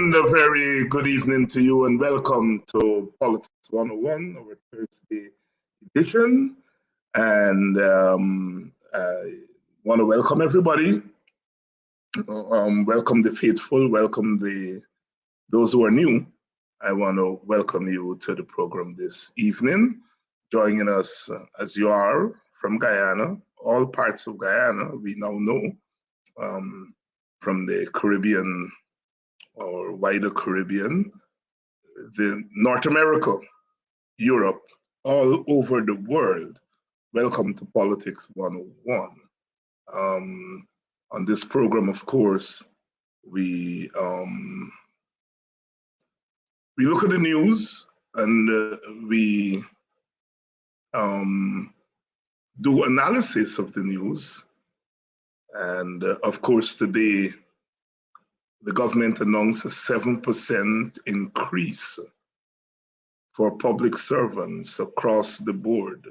And a very good evening to you and welcome to Politics 101, our Thursday edition. And I want to welcome everybody. Welcome the faithful, welcome those who are new. I want to welcome you to the program this evening. Joining us as you are from Guyana, all parts of Guyana, we now know, from the Caribbean or wider Caribbean, the North America, Europe, all over the world. Welcome to Politics 101. On this program, of course, we look at the news and we do analysis of the news. And of course, today, the government announced a 7% increase for public servants across the board.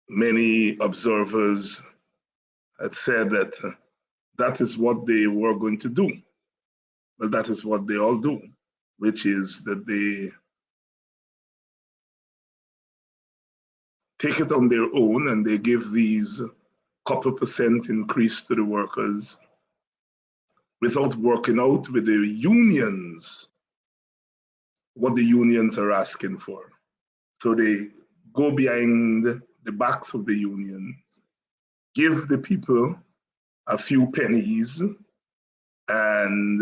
Many observers had said that that is what they were going to do. Well, that is what they all do, which is that they take it on their own and they give these couple percent increase to the workers without working out with the unions what the unions are asking for. So they go behind the backs of the unions, give the people a few pennies, and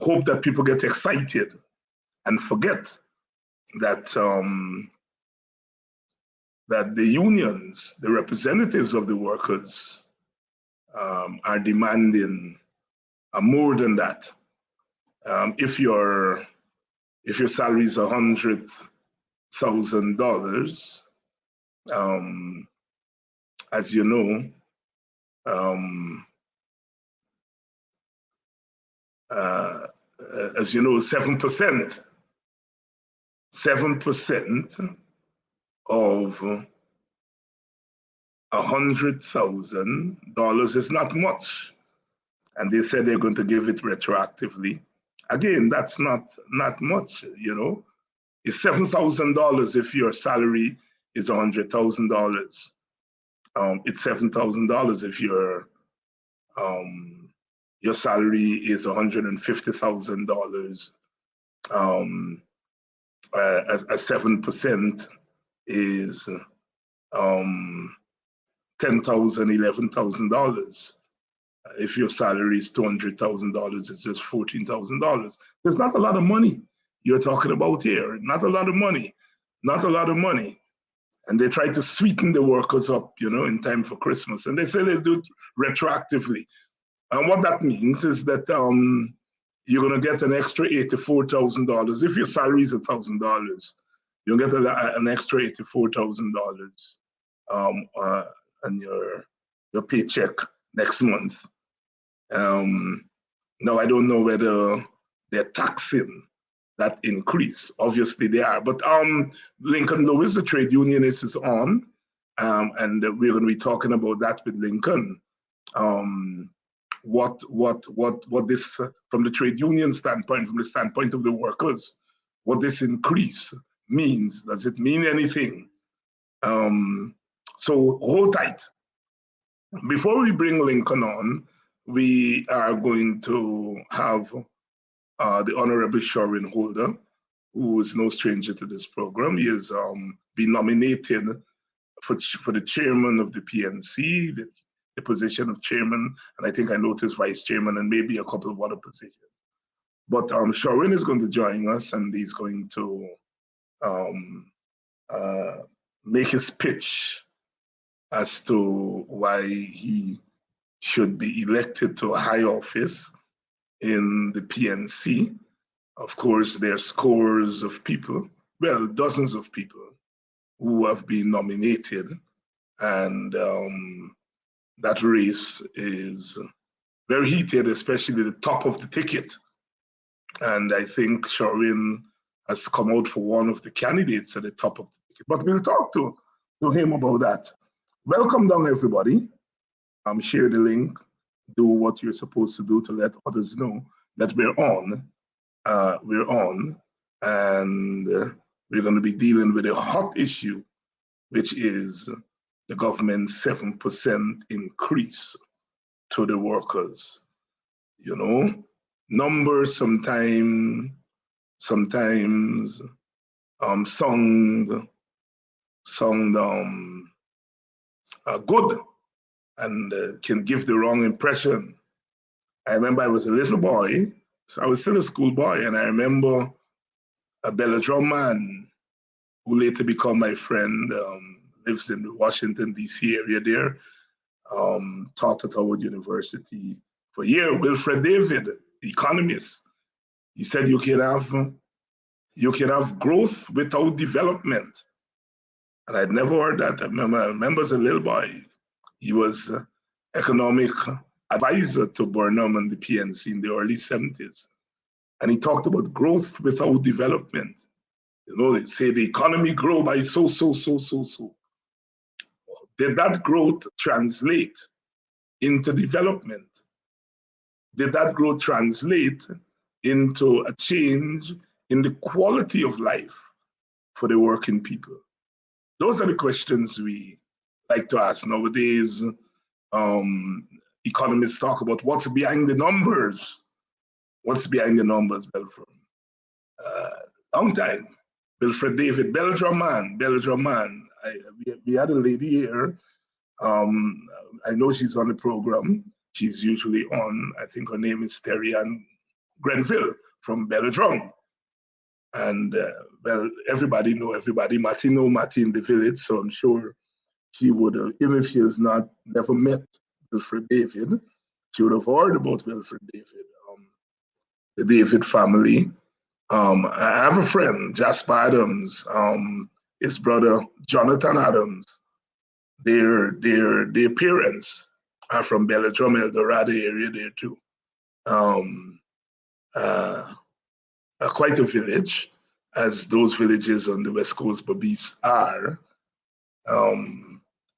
hope that people get excited and forget that that the unions, the representatives of the workers, are demanding more than that. If your salary is $100,000, as you know, 7% of $100,000 is not much. And they said they're going to give it retroactively. Again, that's not much, you know. It's $7,000 if your salary is $100,000. It's $7,000 if your salary is $150,000. As 7% is $10,000, $11,000. If your salary is $200,000, it's just $14,000. There's not a lot of money you're talking about here. Not a lot of money. Not a lot of money. And they try to sweeten the workers up, you know, in time for Christmas. And they say they do it retroactively. And what that means is that you're going to get an extra $84,000. If your salary is $1,000, you'll get an extra $84,000 on your paycheck next month. Now, I don't know whether they're taxing that increase. Obviously, they are. But Lincoln Lewis, the trade unionist, is on, and we're going to be talking about that with Lincoln. What this, from the trade union standpoint, from the standpoint of the workers, what this increase means. Does it mean anything? So hold tight. Before we bring Lincoln on, we are going to have the Honorable Sherwin Holder, who is no stranger to this program. He has been nominated for the chairman of the PNC, the position of chairman, and I think I noticed vice chairman and maybe a couple of other positions. But Sherwin is going to join us, and he's going to make his pitch as to why he should be elected to a high office in the PNC. Of course, there are scores of people, well, dozens of people who have been nominated, and that race is very heated, especially the top of the ticket. And I think Sherwin has come out for one of the candidates at the top of the ticket. But we'll talk to him about that. Welcome down, everybody. share the link, do what you're supposed to do to let others know that we're on. And we're going to be dealing with a hot issue, which is the government's 7% increase to the workers. You know, numbers sometimes sound good and can give the wrong impression. I remember I was a little boy, so I was still a schoolboy, and I remember a Belladrum man who later became my friend, lives in the Washington, D.C. area there, taught at Howard University for a year, Wilfred David, the economist. He said you can have growth without development. And I'd never heard that. I remember as a little boy, he was economic advisor to Burnham and the PNC in the early 70s. And he talked about growth without development. You know, they say the economy grow by so. Did that growth translate into development? Did that growth translate into a change in the quality of life for the working people? Those are the questions we like to ask nowadays. Economists talk about what's behind the numbers. What's behind the numbers, Belford? Long time. Wilfred David, Belladrum man. We had a lady here. I know she's on the program. She's usually on. I think her name is Terry-Ann Grenville from Belladrum. And well, everybody know everybody. Martin know Martin in the village, so I'm sure she would have, even if she has never met Wilfred David, she would have heard about Wilfred David, the David family. I have a friend, Jasper Adams, his brother Jonathan Adams. Their parents are from Belladrum, El Dorado area there too. Quite a village, as those villages on the West Coast Berbice are,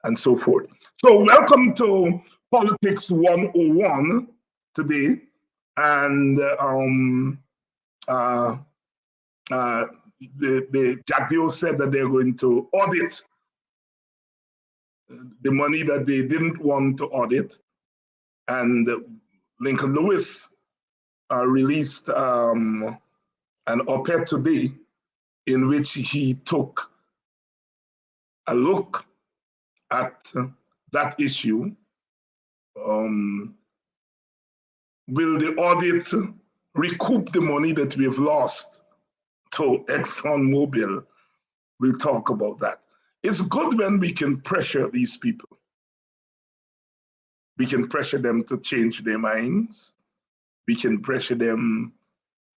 and so forth. So welcome to Politics 101 today. And the Jack Dio said that they're going to audit the money that they didn't want to audit. And Lincoln Lewis released an op-ed today in which he took a look at that issue. Will the audit recoup the money that we've lost to ExxonMobil? We'll talk about that. It's good when we can pressure these people. We can pressure them to change their minds. We can pressure them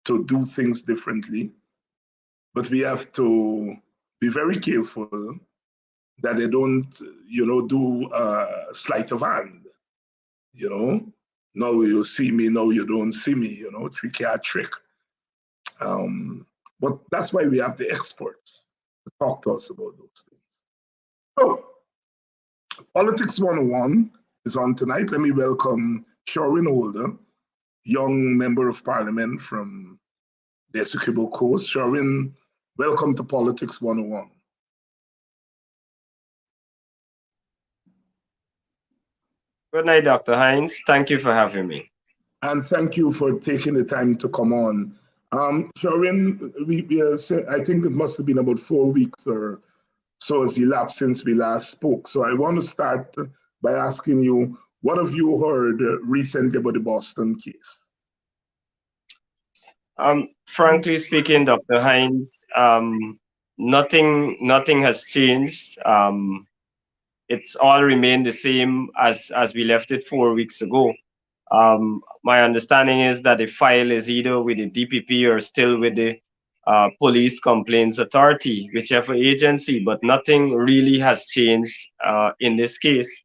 to do things differently. But we have to be very careful that they don't, do sleight of hand. Now you see me, now you don't see me, trick. But that's why we have the experts to talk to us about those things. So, Politics 101 is on tonight. Let me welcome Sherwin Holder, young member of parliament from the Essequibo Coast. Sherwin, welcome to Politics 101. Good night, Dr. Hines. Thank you for having me. And thank you for taking the time to come on. Sherwin, I think it must have been about 4 weeks or so has elapsed since we last spoke. So I want to start by asking you, what have you heard recently about the Boston case? Frankly speaking, Dr. Hines, nothing has changed. It's all remained the same as we left it 4 weeks ago. My understanding is that the file is either with the DPP or still with the Police Complaints Authority, whichever agency, but nothing really has changed in this case.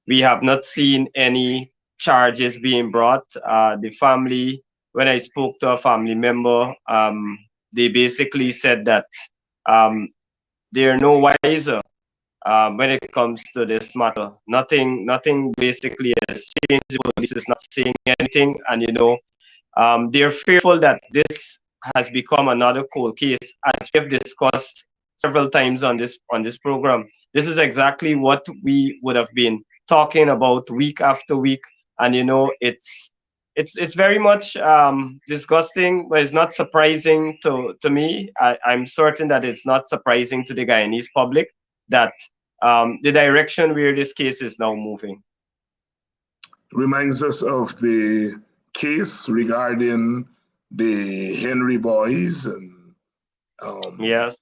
We have not seen any charges being brought. The family, when I spoke to a family member, they basically said that they are no wiser when it comes to this matter. Nothing basically has changed. The police is not saying anything, and they're fearful that this has become another cold case, as we have discussed several times on this program. This is exactly what we would have been talking about week after week, and it's very much disgusting, but it's not surprising to me. I'm certain that it's not surprising to the Guyanese public that the direction where this case is now moving. Reminds us of the case regarding the Henry boys and Yes.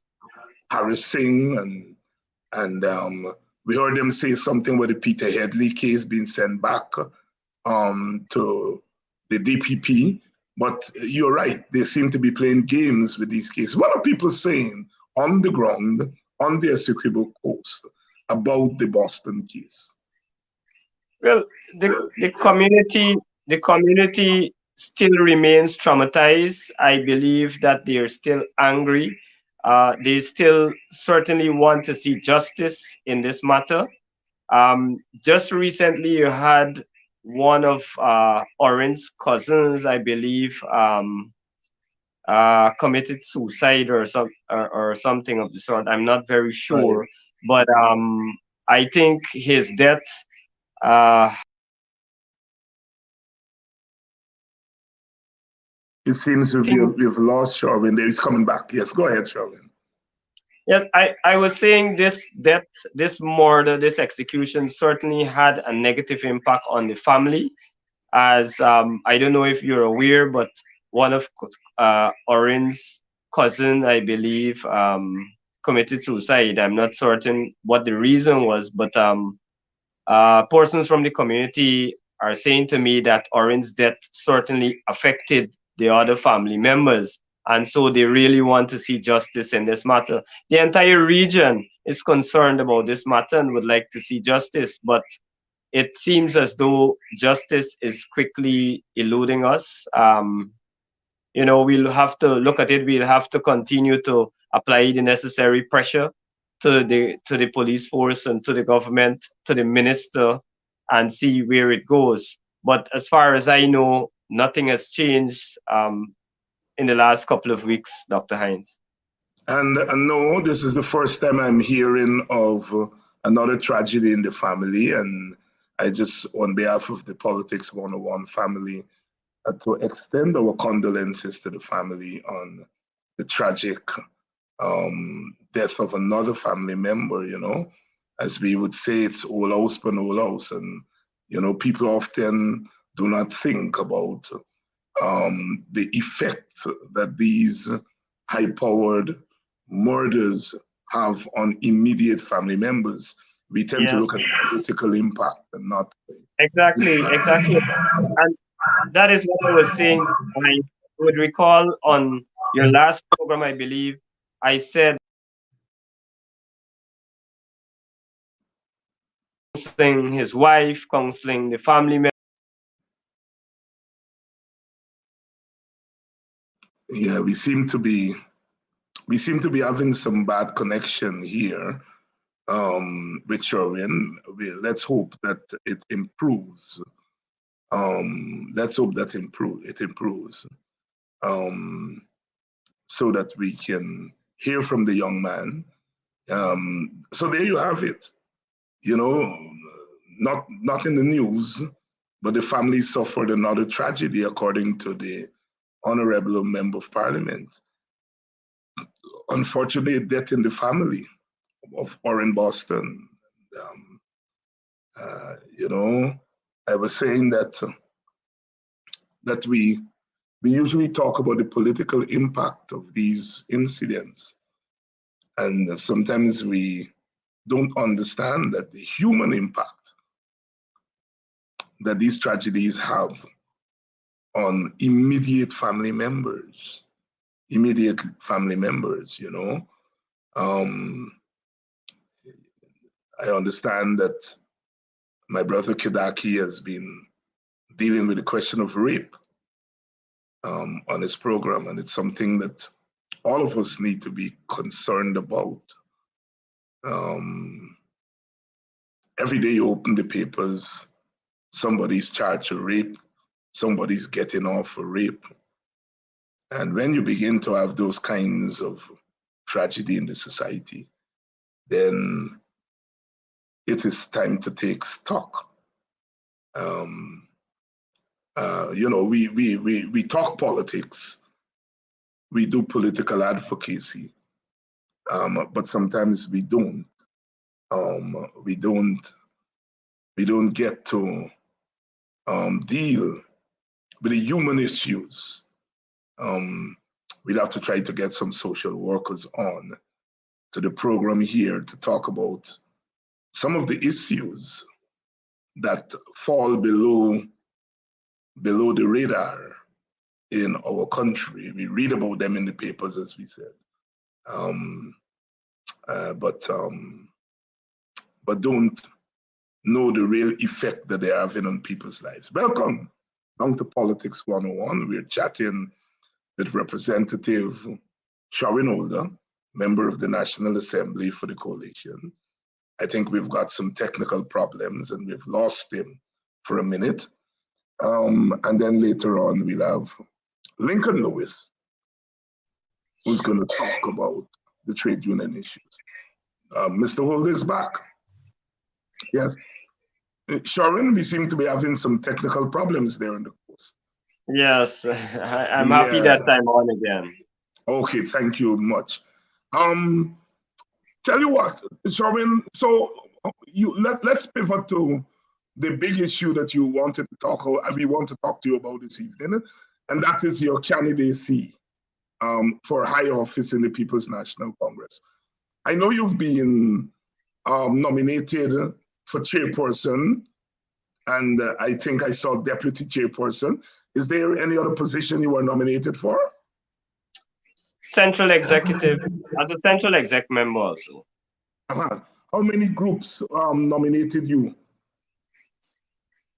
harassing and we heard them say something with the Peter Headley case being sent back to the DPP. But you're right, they seem to be playing games with these cases. What are people saying on the ground, on the Essequibo coast, about the Boston case? Well, the community still remains traumatized. I believe that they are still angry. They still certainly want to see justice in this matter. Just recently, you had one of Oren's cousins, I believe, committed suicide or something of the sort. I'm not very sure, but I think his death. It seems we've lost Sherwin. He's coming back. Yes, go ahead, Sherwin. Yes, I was saying this death, this murder, this execution certainly had a negative impact on the family. As I don't know if you're aware, but one of Oren's cousin, I believe, committed suicide. I'm not certain what the reason was, but persons from the community are saying to me that Oren's death certainly affected the other family members. And so they really want to see justice in this matter. The entire region is concerned about this matter and would like to see justice, but it seems as though justice is quickly eluding us. We'll have to look at it. We'll have to continue to apply the necessary pressure to the police force and to the government, to the minister, and see where it goes. But as far as I know, nothing has changed in the last couple of weeks, Dr. Hines. And no, this is the first time I'm hearing of another tragedy in the family. And I just, on behalf of the Politics 101 family, to extend our condolences to the family on the tragic death of another family member, As we would say, it's all house but no house. And, people often do not think about the effect that these high-powered murders have on immediate family members. We tend to look at the political impact and not... Exactly. And that is what I was saying. I would recall on your last program, I believe, I said counseling his wife, counseling the family members. Yeah, we seem to be having some bad connection here with Sherwin. Let's hope that it improves. Let's hope that it improves so that we can hear from the young man. So there you have it. Not in the news, but the family suffered another tragedy, according to the Honorable Member of Parliament. Unfortunately, a death in the family of Oren Boston. I was saying that we usually talk about the political impact of these incidents, and sometimes we don't understand that the human impact that these tragedies have on immediate family members. I understand that my brother Kedaki has been dealing with the question of rape on his program, and it's something that all of us need to be concerned about. Every day you open the papers, somebody's charged for rape, somebody's getting off for rape. And when you begin to have those kinds of tragedy in the society, then it is time to take stock. We talk politics, we do political advocacy, but sometimes we don't. We don't get to deal with the human issues. We'd have to try to get some social workers on to the program here to talk about some of the issues that fall below the radar in our country. We read about them in the papers, as we said, but don't know the real effect that they're having on people's lives. Welcome down to Politics 101. We're chatting with Representative Sherwin Holder, member of the National Assembly for the Coalition. I think we've got some technical problems and we've lost him for a minute. And then later on, we'll have Lincoln Lewis, who's going to talk about the trade union issues. Mr. Holder is back. Yes. Sharon, we seem to be having some technical problems there in the course. Yes, I'm happy that I'm on again. Okay, thank you much. Tell you what, Sharon, so let's pivot to the big issue that you wanted to talk about, we want to talk to you about this evening, and that is your candidacy for high office in the People's National Congress. I know you've been nominated for chairperson, and I think I saw deputy chairperson. Is there any other position you were nominated for? Central executive, as a central exec member also. How many groups nominated you?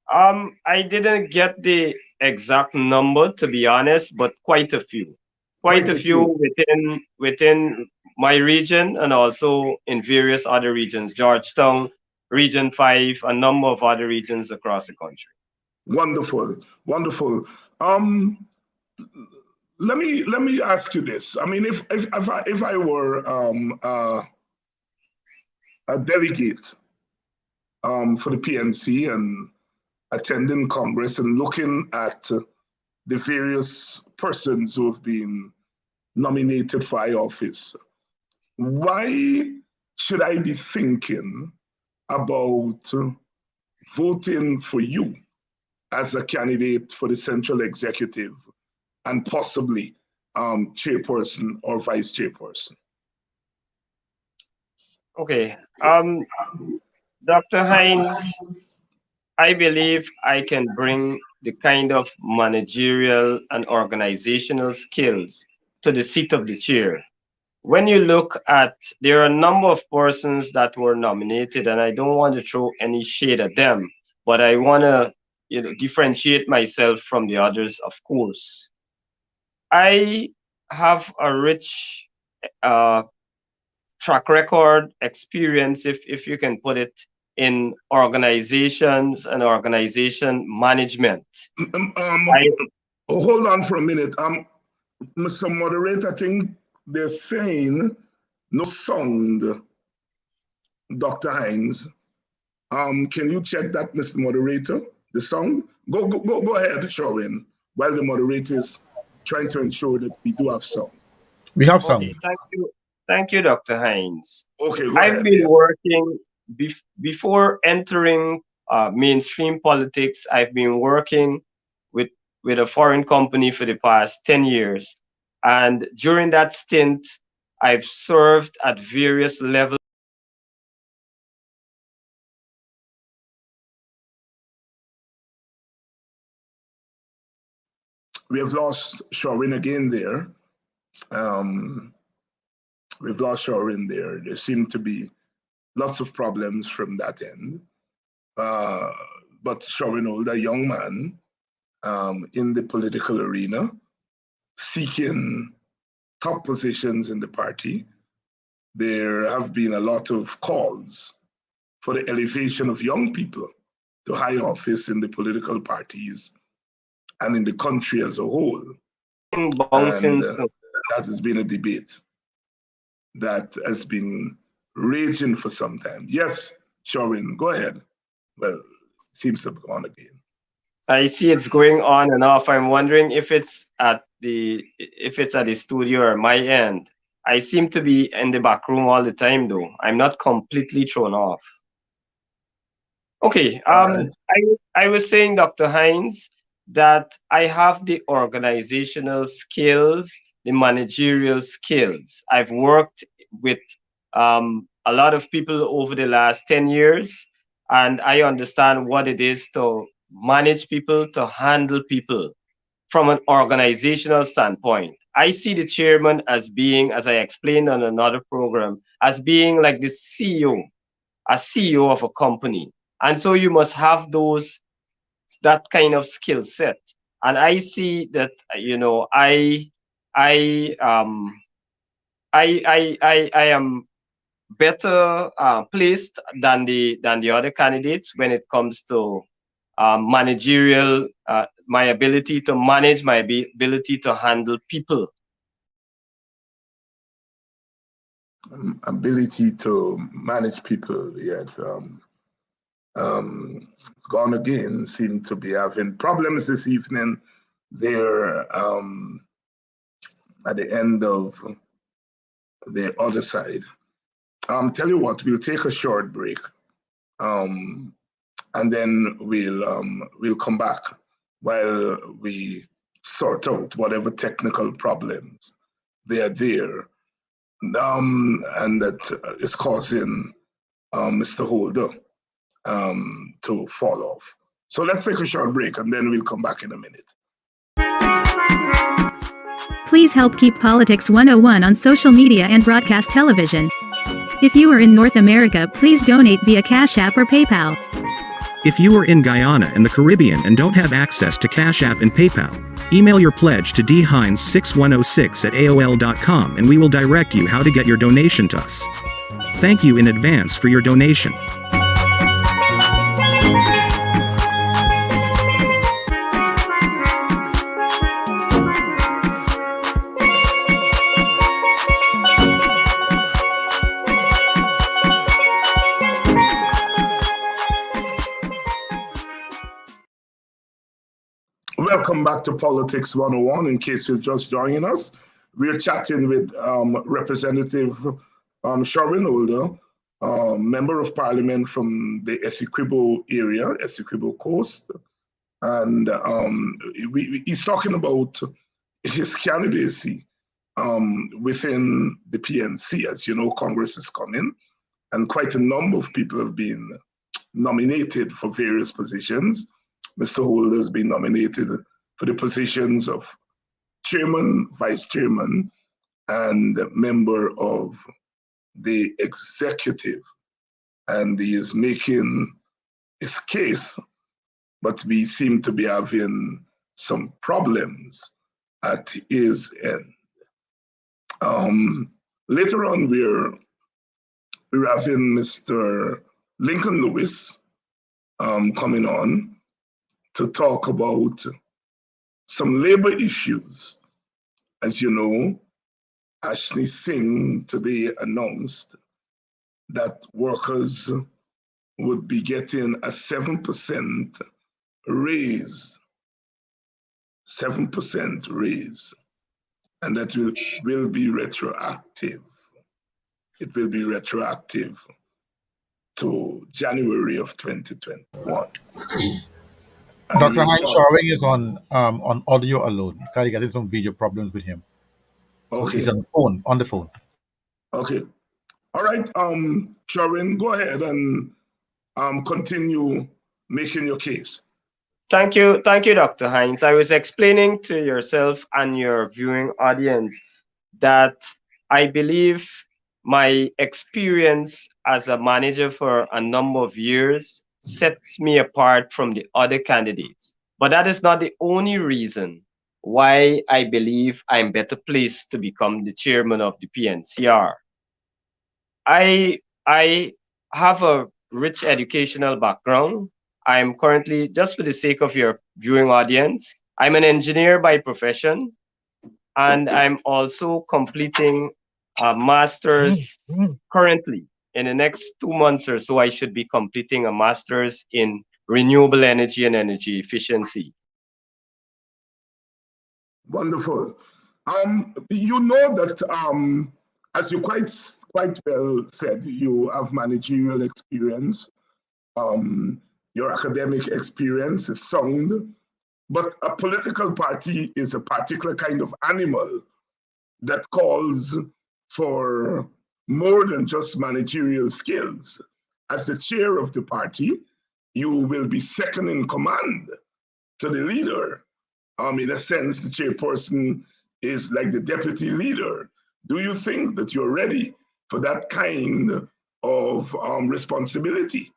I didn't get the exact number, to be honest, but quite a few. Quite a few within my region and also in various other regions, Georgetown, Region 5, a number of other regions across the country. Wonderful, wonderful. Let me ask you this. I mean, if I were a delegate for the PNC and attending Congress and looking at the various persons who have been nominated for high office, why should I be thinking about voting for you as a candidate for the central executive and possibly chairperson or vice chairperson? Okay, Dr. Hines, I believe I can bring the kind of managerial and organizational skills to the seat of the chair. When you look at, there are a number of persons that were nominated, and I don't want to throw any shade at them, but I want to differentiate myself from the others, of course. I have a rich track record, experience, if you can put it, in organizations and organization management. Hold on for a minute. Mr. Moderator, I think they're saying no sound, Dr. Hines. Can you check that, Mr. Moderator? The sound? Go ahead, Sherwin, while the moderator is trying to ensure that we do have sound. We have sound. Okay, thank you, Dr. Hines. Okay, I've been working before entering mainstream politics. I've been working with a foreign company for the past 10 years. And during that stint, I've served at various levels. We have lost Sherwin again there. We've lost Sherwin there. There seem to be lots of problems from that end. But Sherwin Holder, a young man in the political arena, seeking top positions in the party. There have been a lot of calls for the elevation of young people to high office in the political parties and in the country as a whole. And that has been a debate that has been raging for some time. Yes, Sherwin, go ahead. Well, it seems to have gone again. I see it's going on and off. I'm wondering if it's at the studio or my end. I seem to be in the back room all the time, though. I'm not completely thrown off. Okay. Right. I was saying, Dr. Hines, that I have the organizational skills, the managerial skills. I've worked with a lot of people over the last 10 years, and I understand what it is to manage people, to handle people from an organizational standpoint. I see the chairman as being, as I explained on another program, as being like the CEO, a CEO of a company. And so you must have that kind of skill set. And I see that, you know, I am better placed than the other candidates when it comes to managerial, my ability to manage, my ability to handle people. Ability to manage people, yet Gone Again seem to be having problems this evening. They're at the end of the other side. Tell you what, we'll take a short break, and then we'll come back while we sort out whatever technical problems they are there, and that is causing Mr. Holder to fall off. So let's take a short break, and then we'll come back in a minute. Please help keep Politics 101 on social media and broadcast television. If you are in North America, please donate via Cash App or PayPal. If you are in Guyana and the Caribbean and don't have access to Cash App and PayPal, email your pledge to dhines6106@aol.com and we will direct you how to get your donation to us. Thank you in advance for your donation. Welcome back to Politics 101. In case you're just joining us, we're chatting with Representative Sherwin Holder, Member of Parliament from the Essequibo area, Essequibo Coast. And he's talking about his candidacy within the PNC. As you know, Congress is coming, and quite a number of people have been nominated for various positions. Mr. Holder has been nominated for the positions of chairman, vice chairman, and member of the executive. And he is making his case, but we seem to be having some problems at his end. Later on, we're having Mr. Lincoln Lewis coming on to talk about some labor issues. As you know, Ashley Singh today announced that workers would be getting a 7% raise, 7% raise, and that will be retroactive. It will be retroactive to January of 2021. Dr. Hines Sherwin is on audio alone. Currently getting some video problems with him. So okay. He's on the phone. Okay. All right. Sherwin, go ahead and continue making your case. Thank you, Dr. Hines. I was explaining to yourself and your viewing audience that I believe my experience as a manager for a number of years sets me apart from the other candidates. But that is not the only reason why I believe I'm better placed to become the chairman of the PNCR. I have a rich educational background. I'm currently, just for the sake of your viewing audience, I'm an engineer by profession, and I'm also completing a master's currently. In the next 2 months or so, I should be completing a master's in renewable energy and energy efficiency. Wonderful. You know that, as you quite well said, you have managerial experience. Your academic experience is sound, but a political party is a particular kind of animal that calls for more than just managerial skills. As the chair of the party, you will be second in command to the leader. In a sense, the chairperson is like the deputy leader. Do you think that you're ready for that kind of responsibility?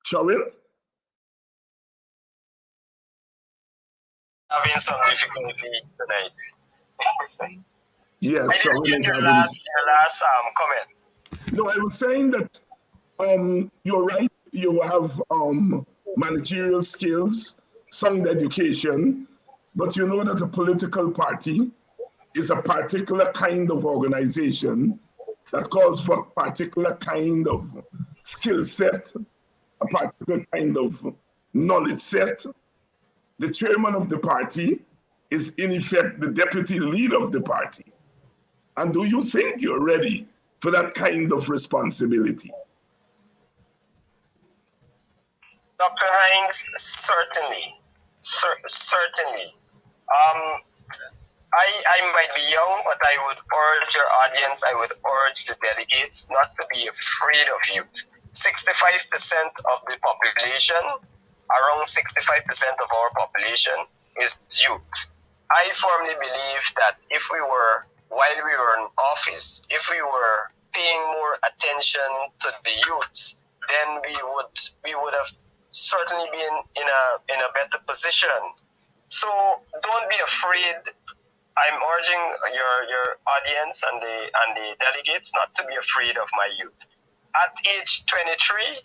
Shawil? Having some difficulty tonight. Yes, I didn't get your last comment. No, I was saying that you're right. You have managerial skills, sound education, but you know that a political party is a particular kind of organization that calls for a particular kind of skill set, a particular kind of knowledge set. The chairman of the party is in effect the deputy leader of the party. And do you think you're ready for that kind of responsibility? Dr. Hines, certainly. Certainly. I might be young, but I would urge your audience, I would urge the delegates not to be afraid of youth. 65% of the population, around 65% of our population is youth. I firmly believe that if we were, while we were in office, if we were paying more attention to the youth, then we would have certainly been in a better position. So don't be afraid. I'm urging your audience and the delegates not to be afraid of my youth. At age 23,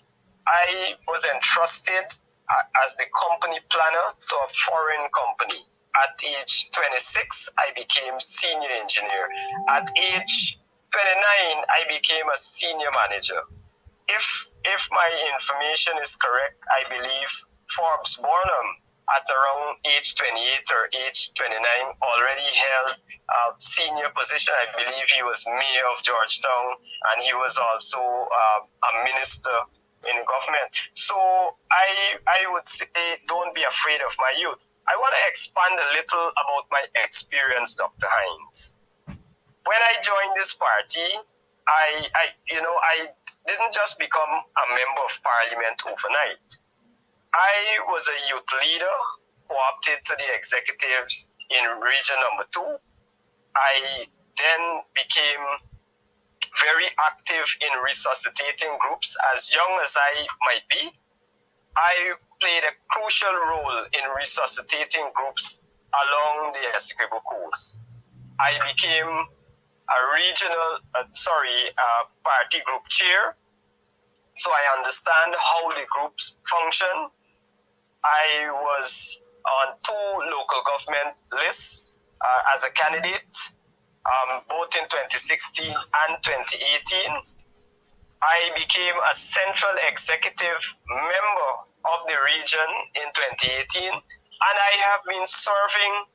I was entrusted as the company planner to a foreign company. At age 26, I became senior engineer. At age 29, I became a senior manager. If my information is correct, I believe Forbes Burnham at around age 28 or age 29 already held a senior position. I believe he was mayor of Georgetown, and he was also a minister in government. So I would say don't be afraid of my youth. I want to expand a little about my experience, Dr. Hines. When I joined this party, I didn't just become a member of parliament overnight. I was a youth leader who opted to the executives in region number 2. I then became very active in resuscitating groups. As young as I might be, I played a crucial role in resuscitating groups along the Essequibo coast. I became a regional, party group chair, so I understand how the groups function. I was on 2 local government lists as a candidate, both in 2016 and 2018. I became a central executive member of the region in 2018, and I have been serving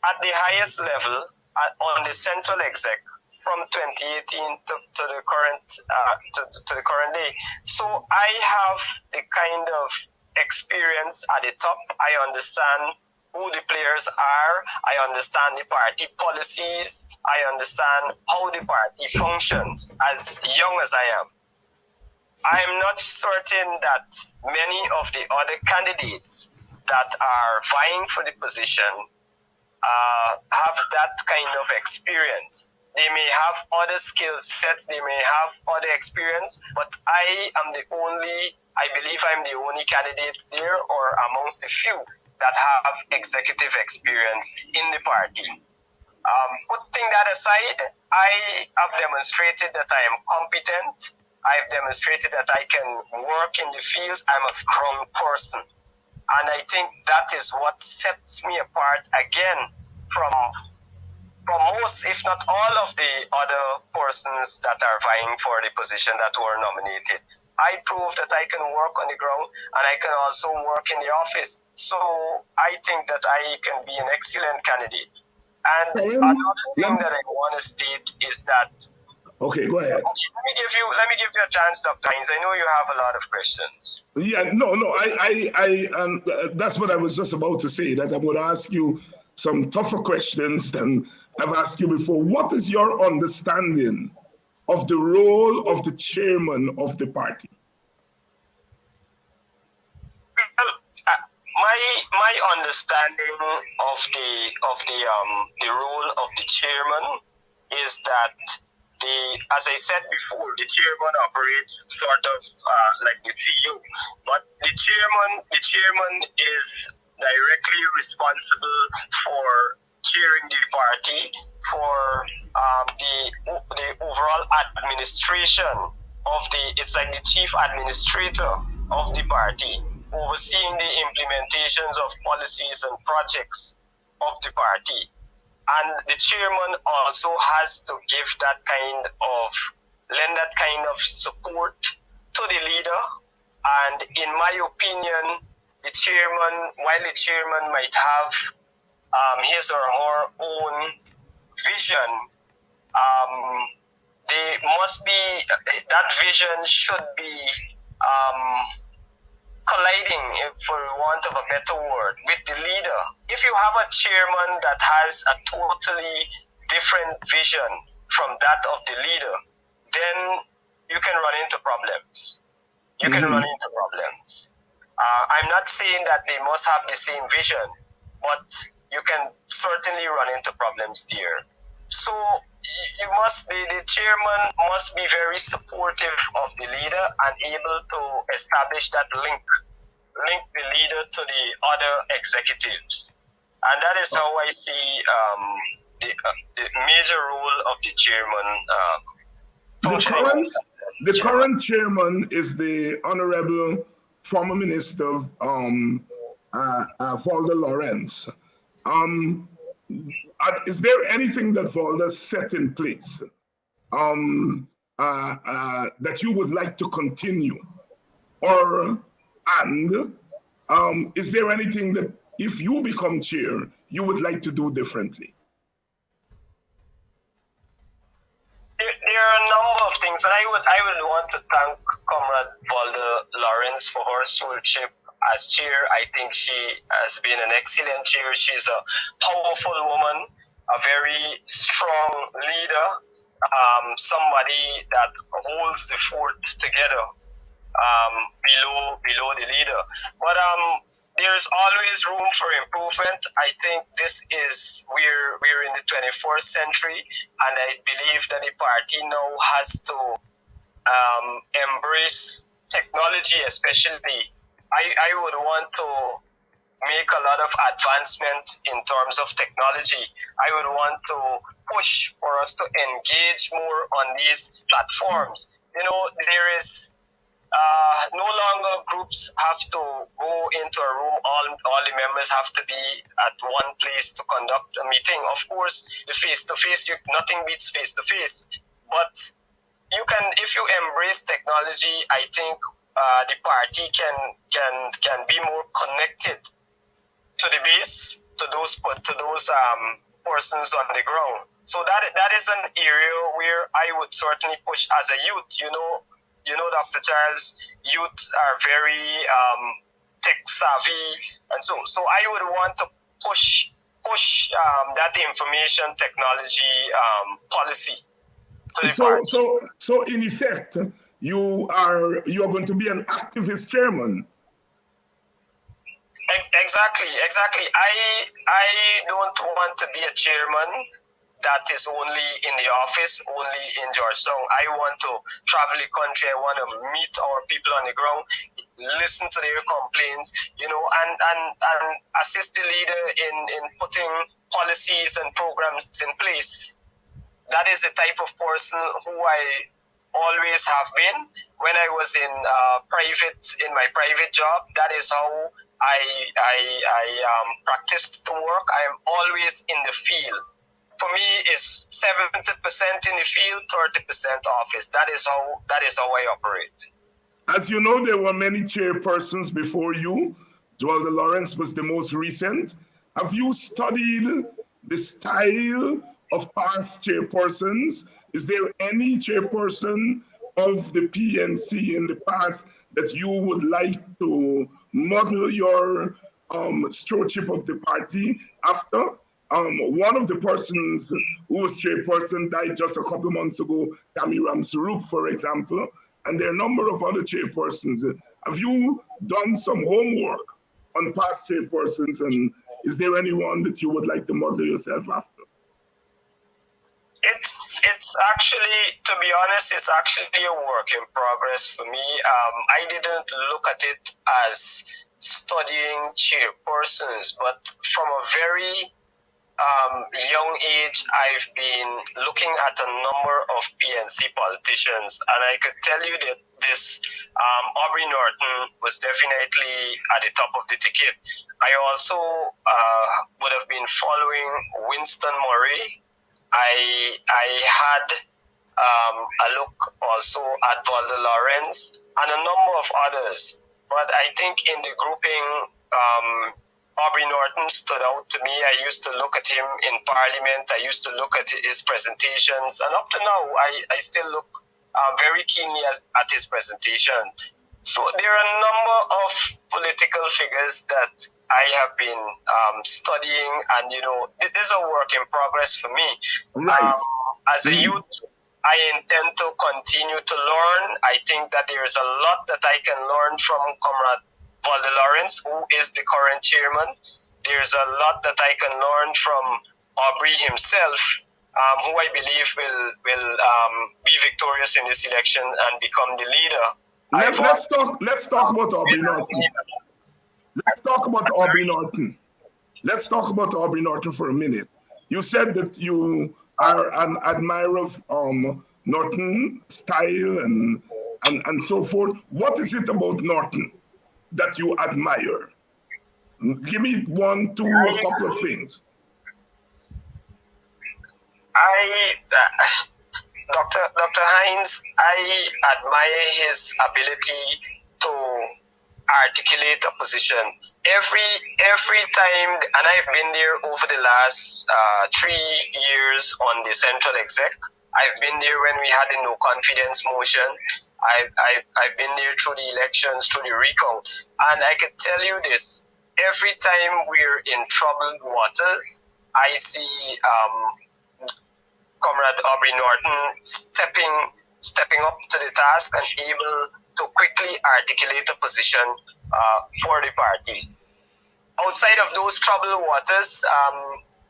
at the highest level on the central exec from 2018 to the current day. So I have the kind of experience at the top. I understand who the players are. I understand the party policies. I understand how the party functions as young as I am. I'm not certain that many of the other candidates that are vying for the position have that kind of experience. They may have other skill sets, they may have other experience, but I believe I'm the only candidate there, or amongst the few, that have executive experience in the party. Putting that aside, I have demonstrated that I am competent. I've demonstrated that I can work in the field. I'm a grown person. And I think that is what sets me apart again from most, if not all, of the other persons that are vying for the position that were nominated. I proved that I can work on the ground and I can also work in the office. So I think that I can be an excellent candidate. And another thing that I want to state is that. Okay, go ahead. Let me give you a chance, Dr. Hines. I know you have a lot of questions. Yeah, no, that's what I was just about to say, that I'm going to ask you some tougher questions than I've asked you before. What is your understanding of the role of the chairman of the party? My understanding of the role of the chairman is that as I said before, the chairman operates sort of like the CEO, but the chairman is directly responsible for chairing the party, for the overall administration of it's like the chief administrator of the party, overseeing the implementations of policies and projects of the party. And the chairman also has to lend that kind of support to the leader. And in my opinion, while the chairman might have his or her own vision, that vision should be colliding, for want of a better word, with the leader. If you have a chairman that has a totally different vision from that of the leader, then you can run into problems. I'm not saying that they must have the same vision, but you can certainly run into problems there. So the chairman must be very supportive of the leader and able to establish that link the leader to the other executives. And that is how I see the major role of the chairman functioning. The current chairman is the Honorable former Minister Valda Lawrence. Is there anything that Valda set in place that you would like to continue? Is there anything that, if you become chair, you would like to do differently? There are a number of things, and I would want to thank Comrade Valda Lawrence for her stewardship as chair. I think she has been an excellent chair. She's a powerful woman, a very strong leader, somebody that holds the fort together below the leader. But there's always room for improvement. I think we're in the 21st century, and I believe that the party now has to embrace technology, especially. I would want to make a lot of advancement in terms of technology. I would want to push for us to engage more on these platforms. There is no longer groups have to go into a room. All the members have to be at one place to conduct a meeting. Of course, the face-to-face, nothing beats face-to-face. But if you embrace technology, I think the party can be more connected to the base, to those persons on the ground. So that is an area where I would certainly push as a youth. Dr. Charles, youth are very tech savvy, and so I would want to push that information technology policy to the party. So in effect, you are going to be an activist chairman. Exactly. I don't want to be a chairman that is only in the office, only in Georgetown. I want to travel the country. I want to meet our people on the ground, listen to their complaints, and assist the leader in putting policies and programs in place. That is the type of person who I always have been. When I was in my private job, that is how I practiced to work. I am always in the field. For me, it's 70% in the field, 30% office. That is how I operate. As you know, there were many chairpersons before you. Dwalda Lawrence was the most recent. Have you studied the style of past chairpersons? Is there any chairperson of the PNC in the past that you would like to model your stewardship of the party after? One of the persons who was chairperson died just a couple of months ago, Tammy Ramsarouk, for example, and there are a number of other chairpersons. Have you done some homework on past chairpersons, and is there anyone that you would like to model yourself after? It's actually, to be honest, it's actually a work in progress for me. I didn't look at it as studying chairpersons, but from a very young age, I've been looking at a number of PNC politicians, and I could tell you that this Aubrey Norton was definitely at the top of the ticket. I also would have been following Winston Murray. I had a look also at Dwalda Lawrence and a number of others, but I think in the grouping, Aubrey Norton stood out to me. I used to look at him in Parliament. I used to look at his presentations, and up to now, I still look very keenly at his presentation. So there are a number of political figures that I have been studying, and this is a work in progress for me. Right. As a youth, I intend to continue to learn. I think that there is a lot that I can learn from Comrade Dwalda Lawrence, who is the current chairman. There's a lot that I can learn from Aubrey himself, who I believe will be victorious in this election and become the leader. Let's talk about Aubrey Norton. Let's talk about Aubrey Norton. Let's talk about Aubrey Norton for a minute. You said that you are an admirer of Norton style and so forth. What is it about Norton that you admire? Give me one, two, a couple of things. Dr. Hines, I admire his ability to articulate a position. Every time, and I've been there over the last 3 years on the central exec. I've been there when we had the no confidence motion. I've been there through the elections, through the recount. And I can tell you this, every time we're in troubled waters, I see Comrade Aubrey Norton stepping up to the task and able to quickly articulate a position for the party. Outside of those troubled waters,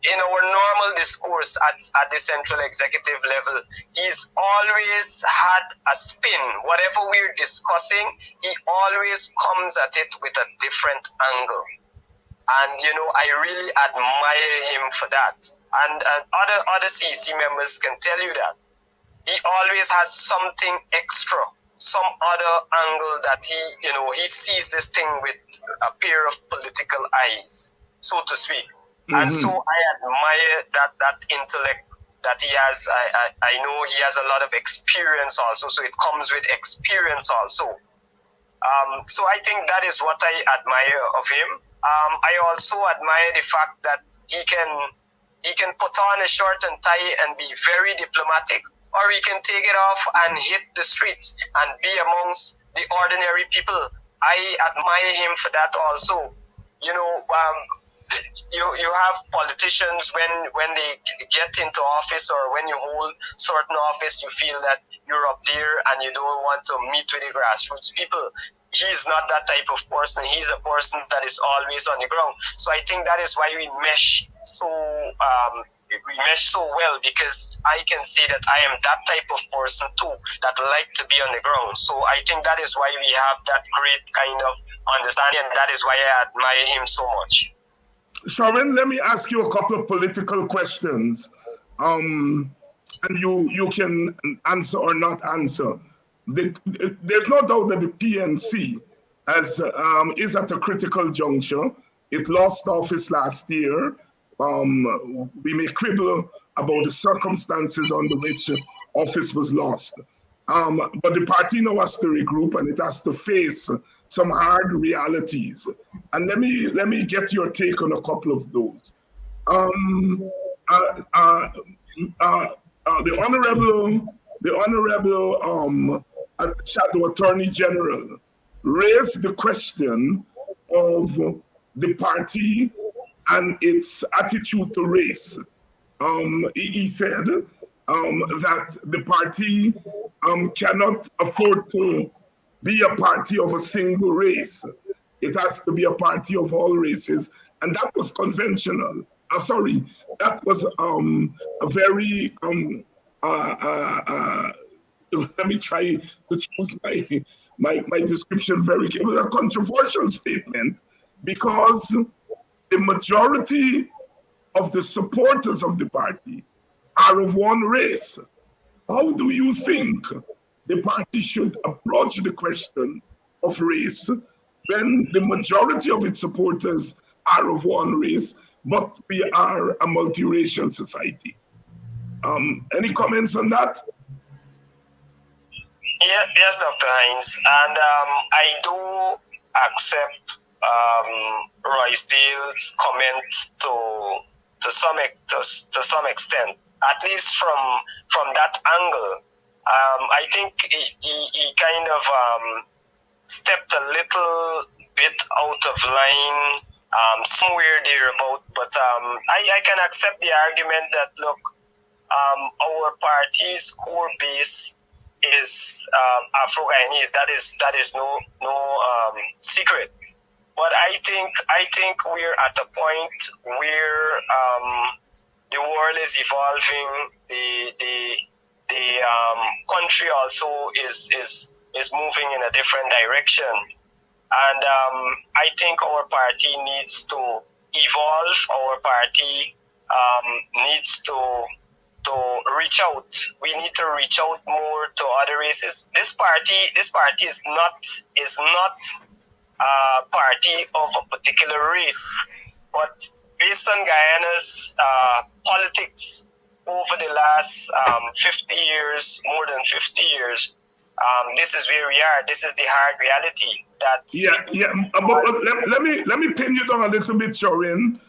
in our normal discourse at the central executive level, he's always had a spin. Whatever we're discussing, he always comes at it with a different angle. And, I really admire him for that. And other CC members can tell you that. He always has something extra, some other angle that he sees this thing with a pair of political eyes, so to speak. Mm-hmm. And so I admire that intellect that he has. I know he has a lot of experience also, so it comes with experience also. So I think that is what I admire of him. I also admire the fact that he can put on a shirt and tie and be very diplomatic, or he can take it off and hit the streets and be amongst the ordinary people. I admire him for that also. You have politicians when they get into office, or when you hold certain office, you feel that you're up there and you don't want to meet with the grassroots people. He's not that type of person. He's a person that is always on the ground. So I think that is why we mesh so we mesh so well, because I can say that I am that type of person too, that like to be on the ground. So I think that is why we have that great kind of understanding, and that is why I admire him so much. Sharon, let me ask you a couple of political questions. And you can answer or not answer. There's no doubt that the PNC is at a critical juncture. It lost office last year. We may quibble about the circumstances under which office was lost. But the party now has to regroup, and it has to face some hard realities. And let me get your take on a couple of those. The honorable Shadow Attorney General raised the question of the party and its attitude to race. He said that the party cannot afford to be a party of a single race. It has to be a party of all races, and that was conventional. That was a very let me try to choose my description very carefully. It was a controversial statement because the majority of the supporters of the party are of one race. How do you think the party should approach the question of race when the majority of its supporters are of one race, but we are a multiracial society? Any comments on that? Yes, Dr. Hines, and I do accept Roysdale's comment to some extent, at least from that angle. I think he kind of stepped a little bit out of line somewhere thereabout, but I can accept the argument that, look, our party's core base is Afro-Guyanese. That is no secret. But I think we're at a point where the world is evolving. The country also is moving in a different direction, and I think our party needs to evolve. Our party needs to reach out. We need to reach out more to other races. This party is not a party of a particular race, but based on Guyana's politics over the last 50 years, more than 50 years, this is where we are. This is the hard reality. Let me pin you down a little bit, Sharon.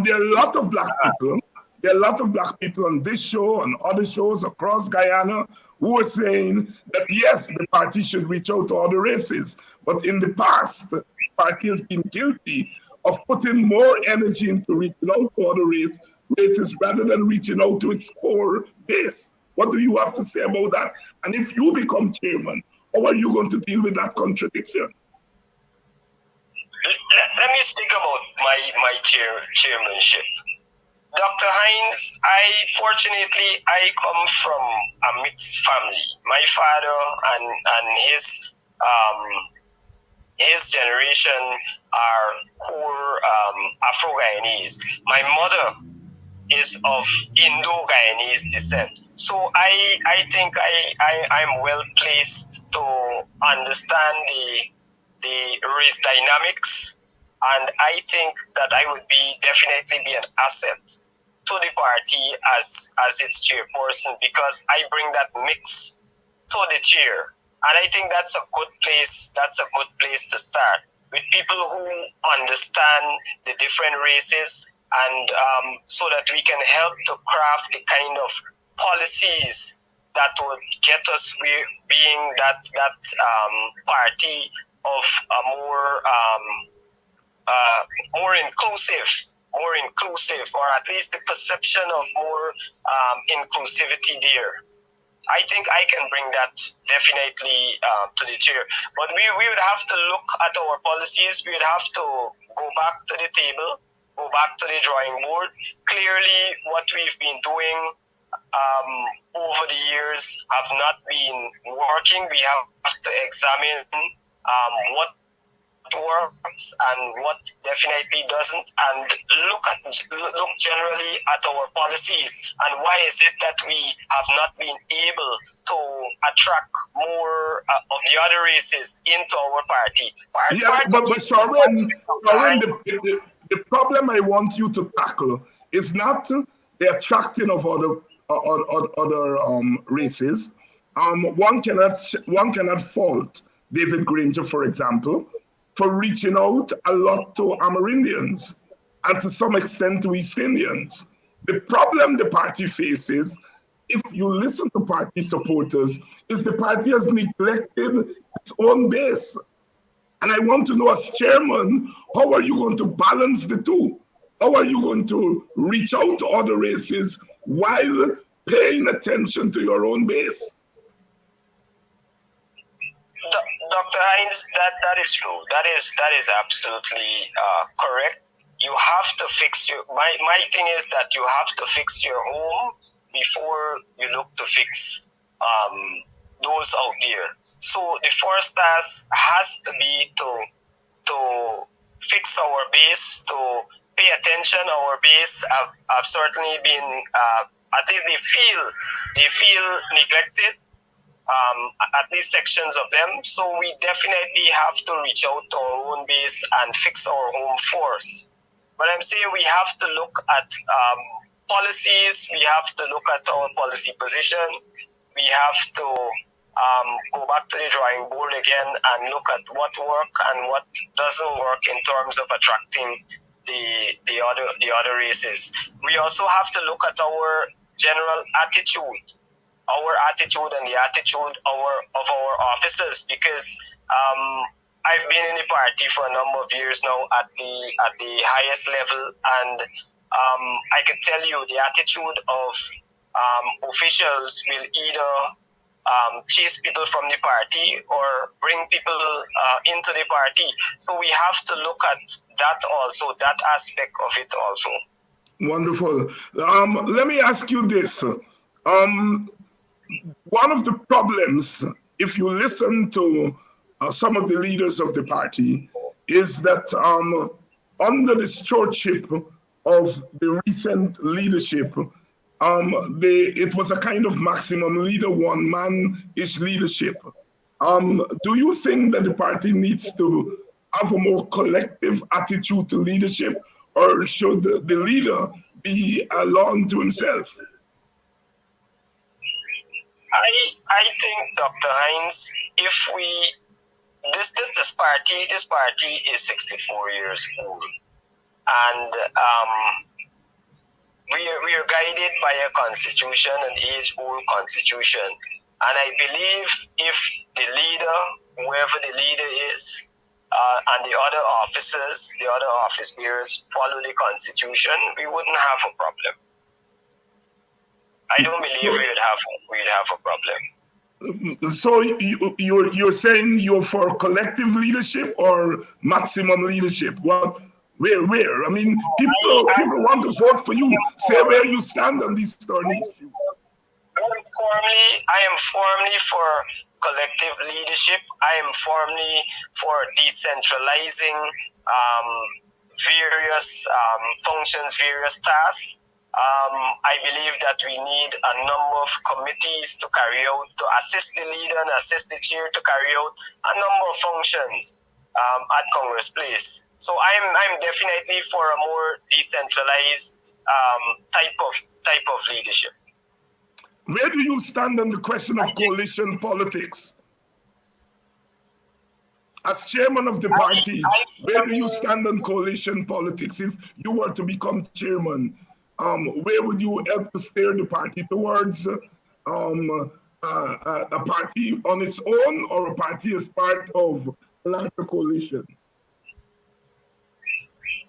There are a lot of black people. There are a lot of black people on this show and other shows across Guyana who are saying that yes, the party should reach out to other races. But in the past, the party has been guilty of putting more energy into reaching out to other races rather than reaching out to its core base. What do you have to say about that? And if you become chairman, how are you going to deal with that contradiction? Let me speak about my chairmanship. Dr. Hines, I come from a mixed family. My father and his generation are core Afro-Guyanese. My mother is of Indo-Guyanese descent. So I think I'm well placed to understand the race dynamics, and I think that I would definitely be an asset to the party as its chairperson, because I bring that mix to the chair. And I think that's a good place to start, with people who understand the different races, and so that we can help to craft the kind of policies that would get us being that party of a more inclusive, or at least the perception of more inclusivity there. I think I can bring that definitely to the chair. But we would have to look at our policies. We would have to go back to the table. go back to the drawing board. Clearly, what we've been doing over the years have not been working. We have to examine what works and what definitely doesn't, and look generally at our policies and why is it that we have not been able to attract more of the other races into our party. But Sharon, the problem I want you to tackle is not the attracting of other races. One cannot fault David Granger, for example, for reaching out a lot to Amerindians and to some extent to East Indians. The problem the party faces, if you listen to party supporters, is the party has neglected its own base. And I want to know, as chairman, how are you going to balance the two? How are you going to reach out to other races while paying attention to your own base? Dr. Hines, that is true. That is absolutely correct. You have to fix your. My thing is that you have to fix your home before you look to fix those out there. So the first task has to be to fix our base, to pay attention. Our base have certainly been at least they feel neglected. At least sections of them. So we definitely have to reach out to our own base and fix our home first. But I'm saying we have to look at policies, we have to look at our policy position, we have to go back to the drawing board again and look at what works and what doesn't work in terms of attracting the other races. We also have to look at our general attitude. Our attitude and the attitude of our officers, because I've been in the party for a number of years now at the highest level, and I can tell you the attitude of officials will either chase people from the party or bring people into the party. So we have to look at that also, that aspect of it also. Wonderful. Let me ask you this. One of the problems, if you listen to some of the leaders of the party, is that under the stewardship of the recent leadership, it was a kind of maximum leader, one-man-ish leadership. Do you think that the party needs to have a more collective attitude to leadership, or should the leader be alone to himself? I think, Dr. Hines, if we this party is 64 years old, and we are guided by a constitution, an age-old constitution, and I believe if the leader, whoever the leader is, and the other officers, the other office bearers follow the constitution, we wouldn't have a problem. I don't believe we'd have a problem. So you're saying you're for collective leadership or maximum leadership? What? Where? I mean, people want to vote for you. Say where you stand on these issues. I am firmly for collective leadership. I am firmly for decentralizing various functions, various tasks. I believe that we need a number of committees to carry out, to assist the leader and assist the chair to carry out a number of functions at Congress Place. So I'm definitely for a more decentralized type of leadership. Where do you stand on the question of coalition politics? As chairman of the party, where do you stand on coalition politics? If you were to become chairman, where would you help to steer the party towards a party on its own, or a party as part of a larger coalition?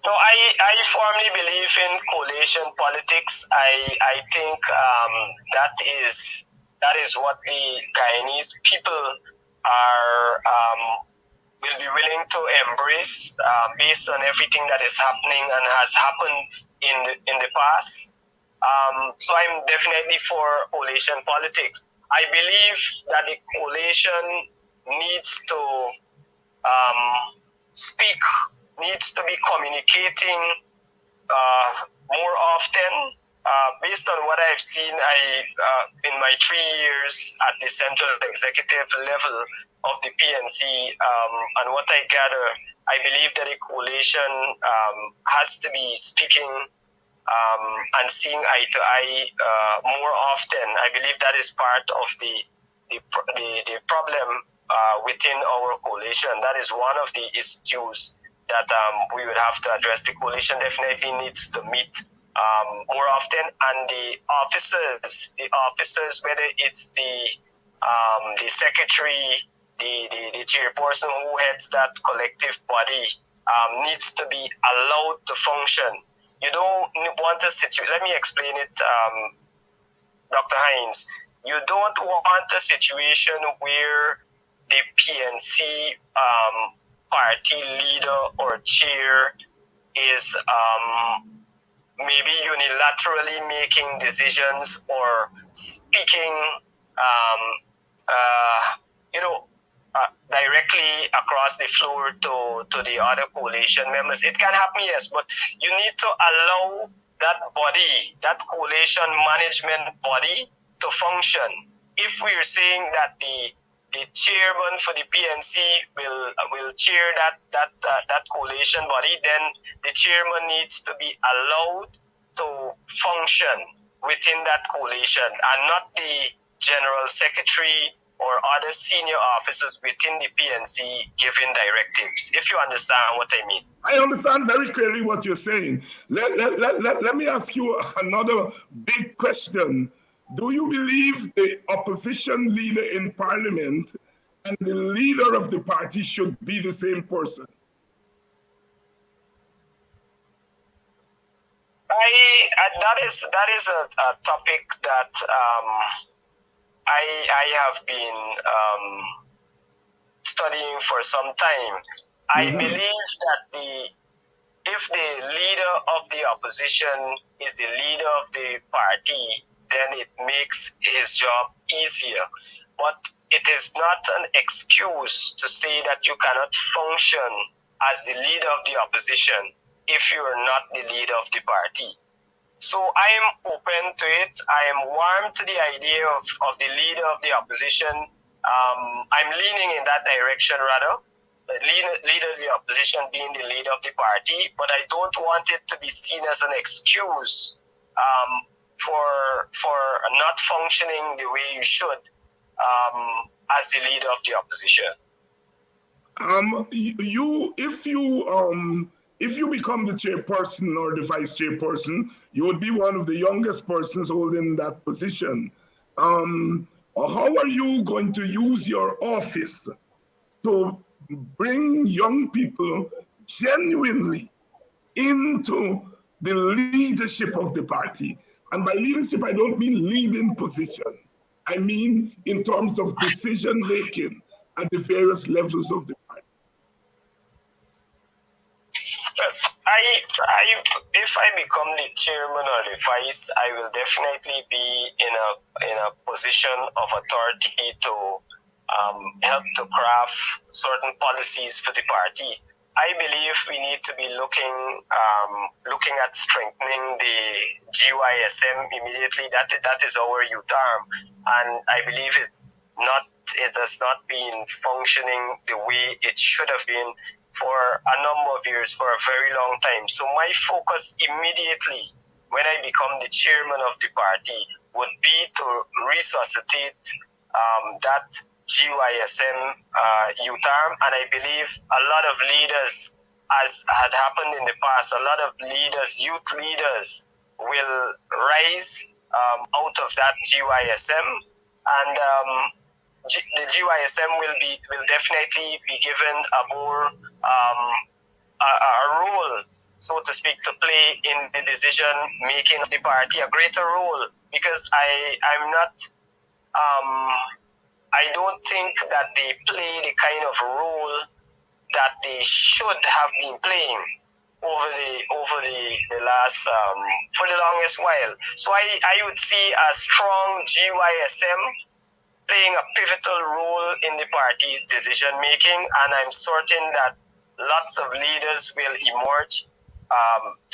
No, I firmly believe in coalition politics. I think that is what the Guyanese people are will be willing to embrace based on everything that is happening and has happened in the past. So I'm definitely for coalition politics. I believe that the coalition needs to speak, needs to be communicating more often. Based on what I've seen, in my 3 years at the central executive level of the PNC, and what I gather, I believe that a coalition has to be speaking and seeing eye to eye more often. I believe that is part of the problem within our coalition. That is one of the issues that we would have to address. The coalition definitely needs to meet more often, and the officers, whether it's the secretary, the chairperson who heads that collective body, needs to be allowed to function. You don't want a situation. Let me explain it, Dr. Hines. You don't want a situation where the PNC party leader or chair is maybe unilaterally making decisions or speaking, directly across the floor to the other coalition members. It can happen, yes, but you need to allow that body, that coalition management body, to function. If we are saying that the chairman for the PNC will chair that coalition body, then the chairman needs to be allowed to function within that coalition, and not the general secretary or other senior officers within the PNC giving directives, if you understand what I mean. I understand very clearly what you're saying. Let me ask you another big question. Do you believe the opposition leader in parliament and the leader of the party should be the same person? That is a topic that I have been studying for some time. I believe that if the leader of the opposition is the leader of the party, then it makes his job easier. But it is not an excuse to say that you cannot function as the leader of the opposition if you are not the leader of the party. So I am open to it. I am warm to the idea of the leader of the opposition. I'm leaning in that direction rather. The leader of the opposition being the leader of the party, but I don't want it to be seen as an excuse for not functioning the way you should as the leader of the opposition. If you become the chairperson or the vice chairperson, you would be one of the youngest persons holding that position. How are you going to use your office to bring young people genuinely into the leadership of the party? And by leadership, I don't mean leading position. I mean in terms of decision making at the various levels of the party. If I become the chairman or the vice, I will definitely be in a position of authority to help to craft certain policies for the party. I believe we need to be looking at strengthening the GYSM immediately. That is our youth arm, and I believe it has not been functioning the way it should have been for a number of years, for a very long time. So my focus immediately when I become the chairman of the party would be to resuscitate that GYSM youth arm, and I believe a lot of leaders, as had happened in the past, a lot of leaders, youth leaders, will rise out of that GYSM, and the GYSM will definitely be given a more a role, so to speak, to play in the decision making of the party, a greater role, because I don't think that they play the kind of role that they should have been playing over the last for the longest while. So I would see a strong GYSM playing a pivotal role in the party's decision making, and I'm certain that lots of leaders will emerge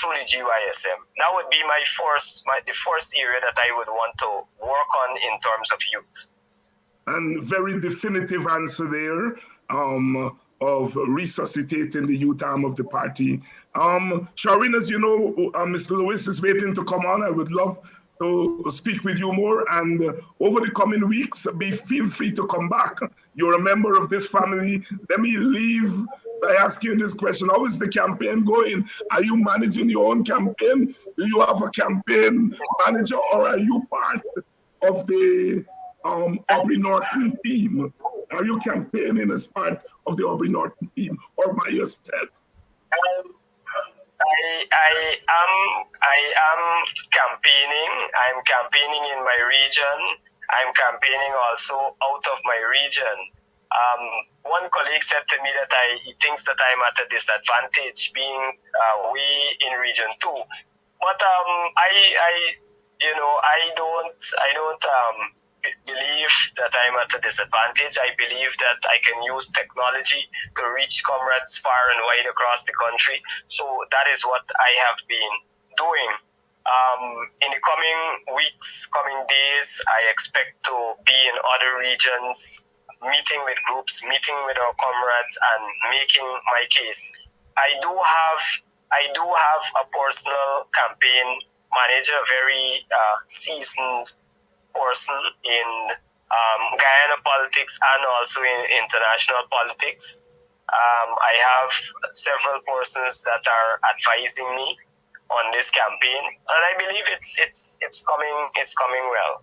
through the GYSM. That would be the first area that I would want to work on in terms of youth. And very definitive answer there of resuscitating the youth arm of the party. Sharwin, as you know, Mr. Lewis is waiting to come on. I would love to speak with you more, and over the coming weeks, feel free to come back. You're a member of this family. Let me leave by asking you this question. How is the campaign going? Are you managing your own campaign? Do you have a campaign manager, or are you part of the Aubrey Norton team? Are you campaigning as part of the Aubrey Norton team, or by yourself? I am campaigning. I'm campaigning in my region. I'm campaigning also out of my region. One colleague said to me that he thinks that I'm at a disadvantage being way in region 2. But I don't believe that I'm at a disadvantage. I believe that I can use technology to reach comrades far and wide across the country. So that is what I have been doing. In the coming weeks, coming days, I expect to be in other regions, meeting with groups, meeting with our comrades, and making my case. I do have a personal campaign manager, a very seasoned person in Guyana politics and also in international politics. I have several persons that are advising me on this campaign, and I believe it's coming well.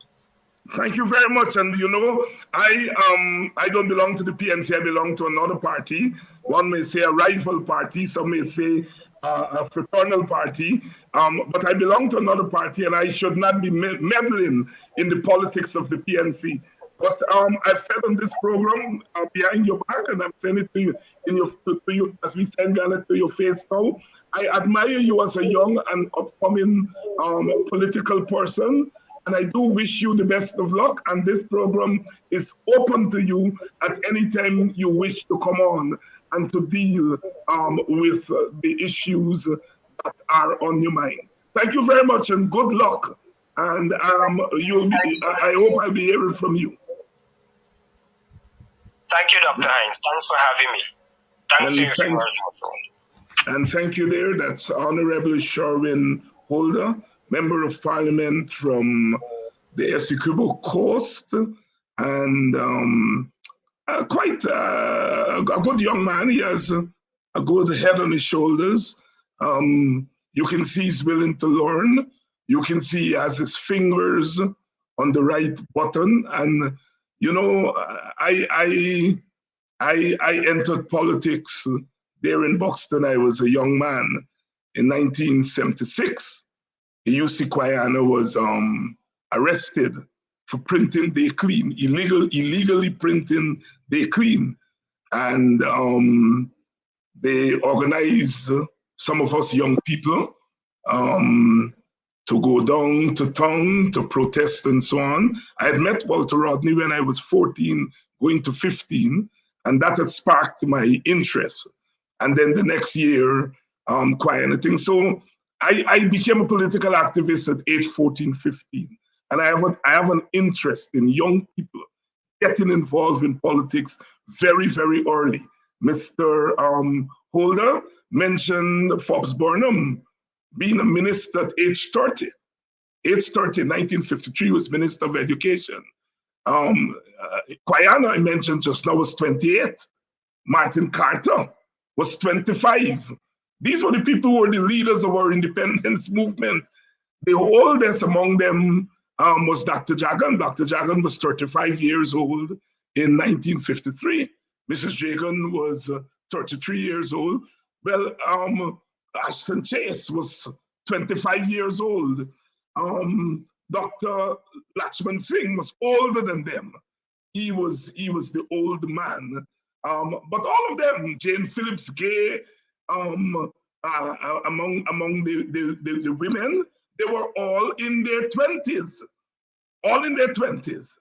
Thank you very much. And you know, I don't belong to the PNC. I belong to another party. One may say a rival party. Some may say a fraternal party. But I belong to another party, and I should not be meddling in the politics of the PNC. But I've said on this program behind your back, and I'm saying it to you, to you as we send it to your face now. I admire you as a young and upcoming political person, and I do wish you the best of luck. And this program is open to you at any time you wish to come on and to deal with the issues that are on your mind. Thank you very much, and good luck. And I hope I'll be hearing from you. Thank you, Dr. Hines. Thanks for having me. Thanks to you. And thank you there. That's Honorable Sharwin Holder, Member of Parliament from the Essequibo Coast, and quite a good young man. He has a good head on his shoulders. You can see he's willing to learn. You can see he has his fingers on the right button. And you know, I entered politics there in Buxton. I was a young man in 1976. UC Guyana was arrested for printing Day Clean, illegally printing Day Clean, and they organized some of us young people to go down to town to protest and so on. I had met Walter Rodney when I was 14, going to 15, and that had sparked my interest. And then the next year, quite anything. So I became a political activist at age 14, 15. And I have an interest in young people getting involved in politics very, very early. Mr. Holder mentioned Forbes Burnham being a minister at age 30. Age 30, 1953, was Minister of Education. Guyana, I mentioned just now, was 28. Martin Carter was 25. These were the people who were the leaders of our independence movement. The oldest among them was Dr. Jagan. Dr. Jagan was 35 years old in 1953. Mrs. Jagan was 33 years old. Well, Ashton Chase was 25 years old. Dr. Lakshman Singh was older than them. He was the old man. But all of them, Jane Phillips Gay, among the women, they were all in their 20s, all in their 20s.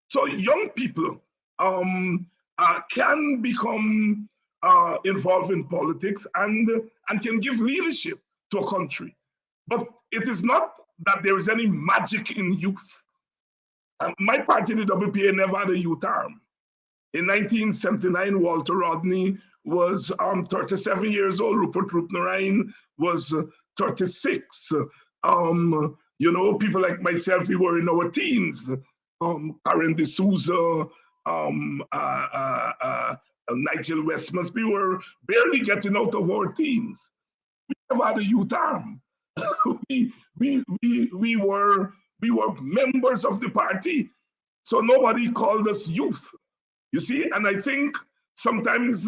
So young people can become involved in politics and can give leadership to a country. But it is not that there is any magic in youth. My party, the WPA, never had a youth arm. In 1979, Walter Rodney was 37 years old. Rupert Roopnaraine was 36. You know, people like myself, we were in our teens. Karen D'Souza, Nigel Westmans, we were barely getting out of our teens. We never had a youth arm. we were members of the party, so nobody called us youth. You see, and I think sometimes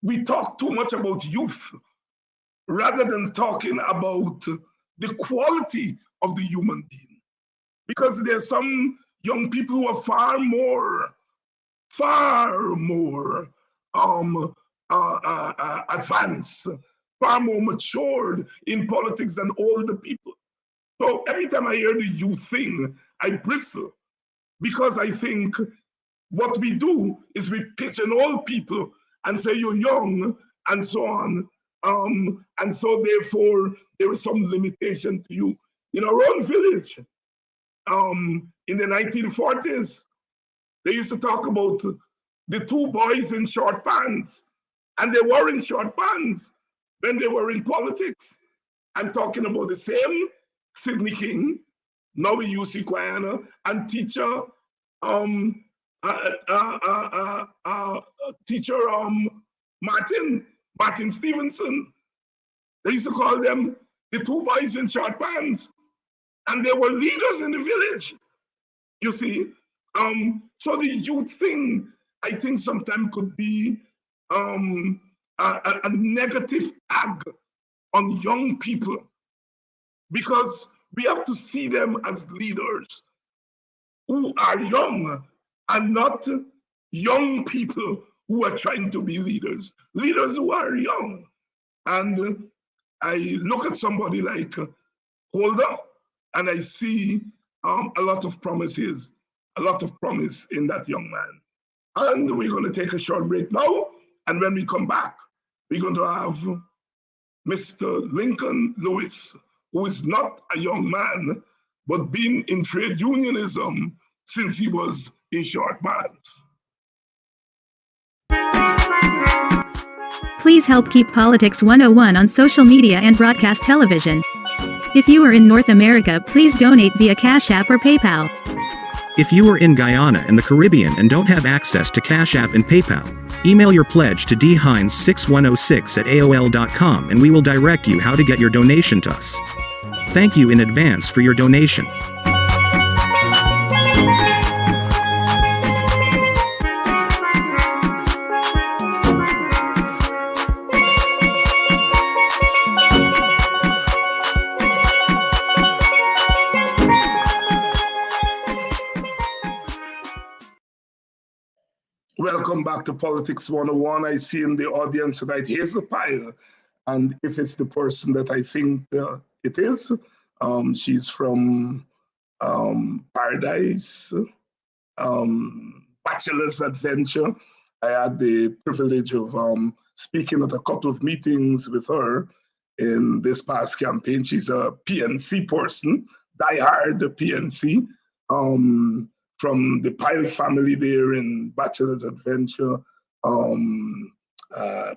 we talk too much about youth rather than talking about the quality of the human being. Because there's some young people who are far more advanced, far more matured in politics than older people. So every time I hear the youth thing, I bristle, because I think what we do is we pigeonhole people and say you're young and so on. And so therefore there is some limitation to you. In our own village, in the 1940s, they used to talk about the two boys in short pants, and they were in short pants when they were in politics. I'm talking about the same Sidney King, now UC Guyana, and teacher Martin Stevenson. They used to call them the two boys in short pants, and they were leaders in the village. You see, so the youth thing, I think, sometimes could be a negative tag on young people, because we have to see them as leaders who are young and not young people who are trying to be leaders who are young. And I look at somebody like Holder, and I see a lot of promise in that young man. And we're going to take a short break now. And when we come back, we're going to have Mr. Lincoln Lewis, who is not a young man, but been in trade unionism since he was in short pants. Please help keep Politics 101 on social media and broadcast television. If you are in North America, please donate via Cash App or PayPal. If you are in Guyana and the Caribbean and don't have access to Cash App and PayPal, email your pledge to dhines6106@aol.com and we will direct you how to get your donation to us. Thank you in advance for your donation. Welcome back to Politics 101. I see in the audience tonight Hazel Pyle, and if it's the person that I think it is, she's from Paradise, Bachelor's Adventure. I had the privilege of speaking at a couple of meetings with her in this past campaign. She's a PNC person, diehard PNC. From the Pyle family there in Bachelor's Adventure,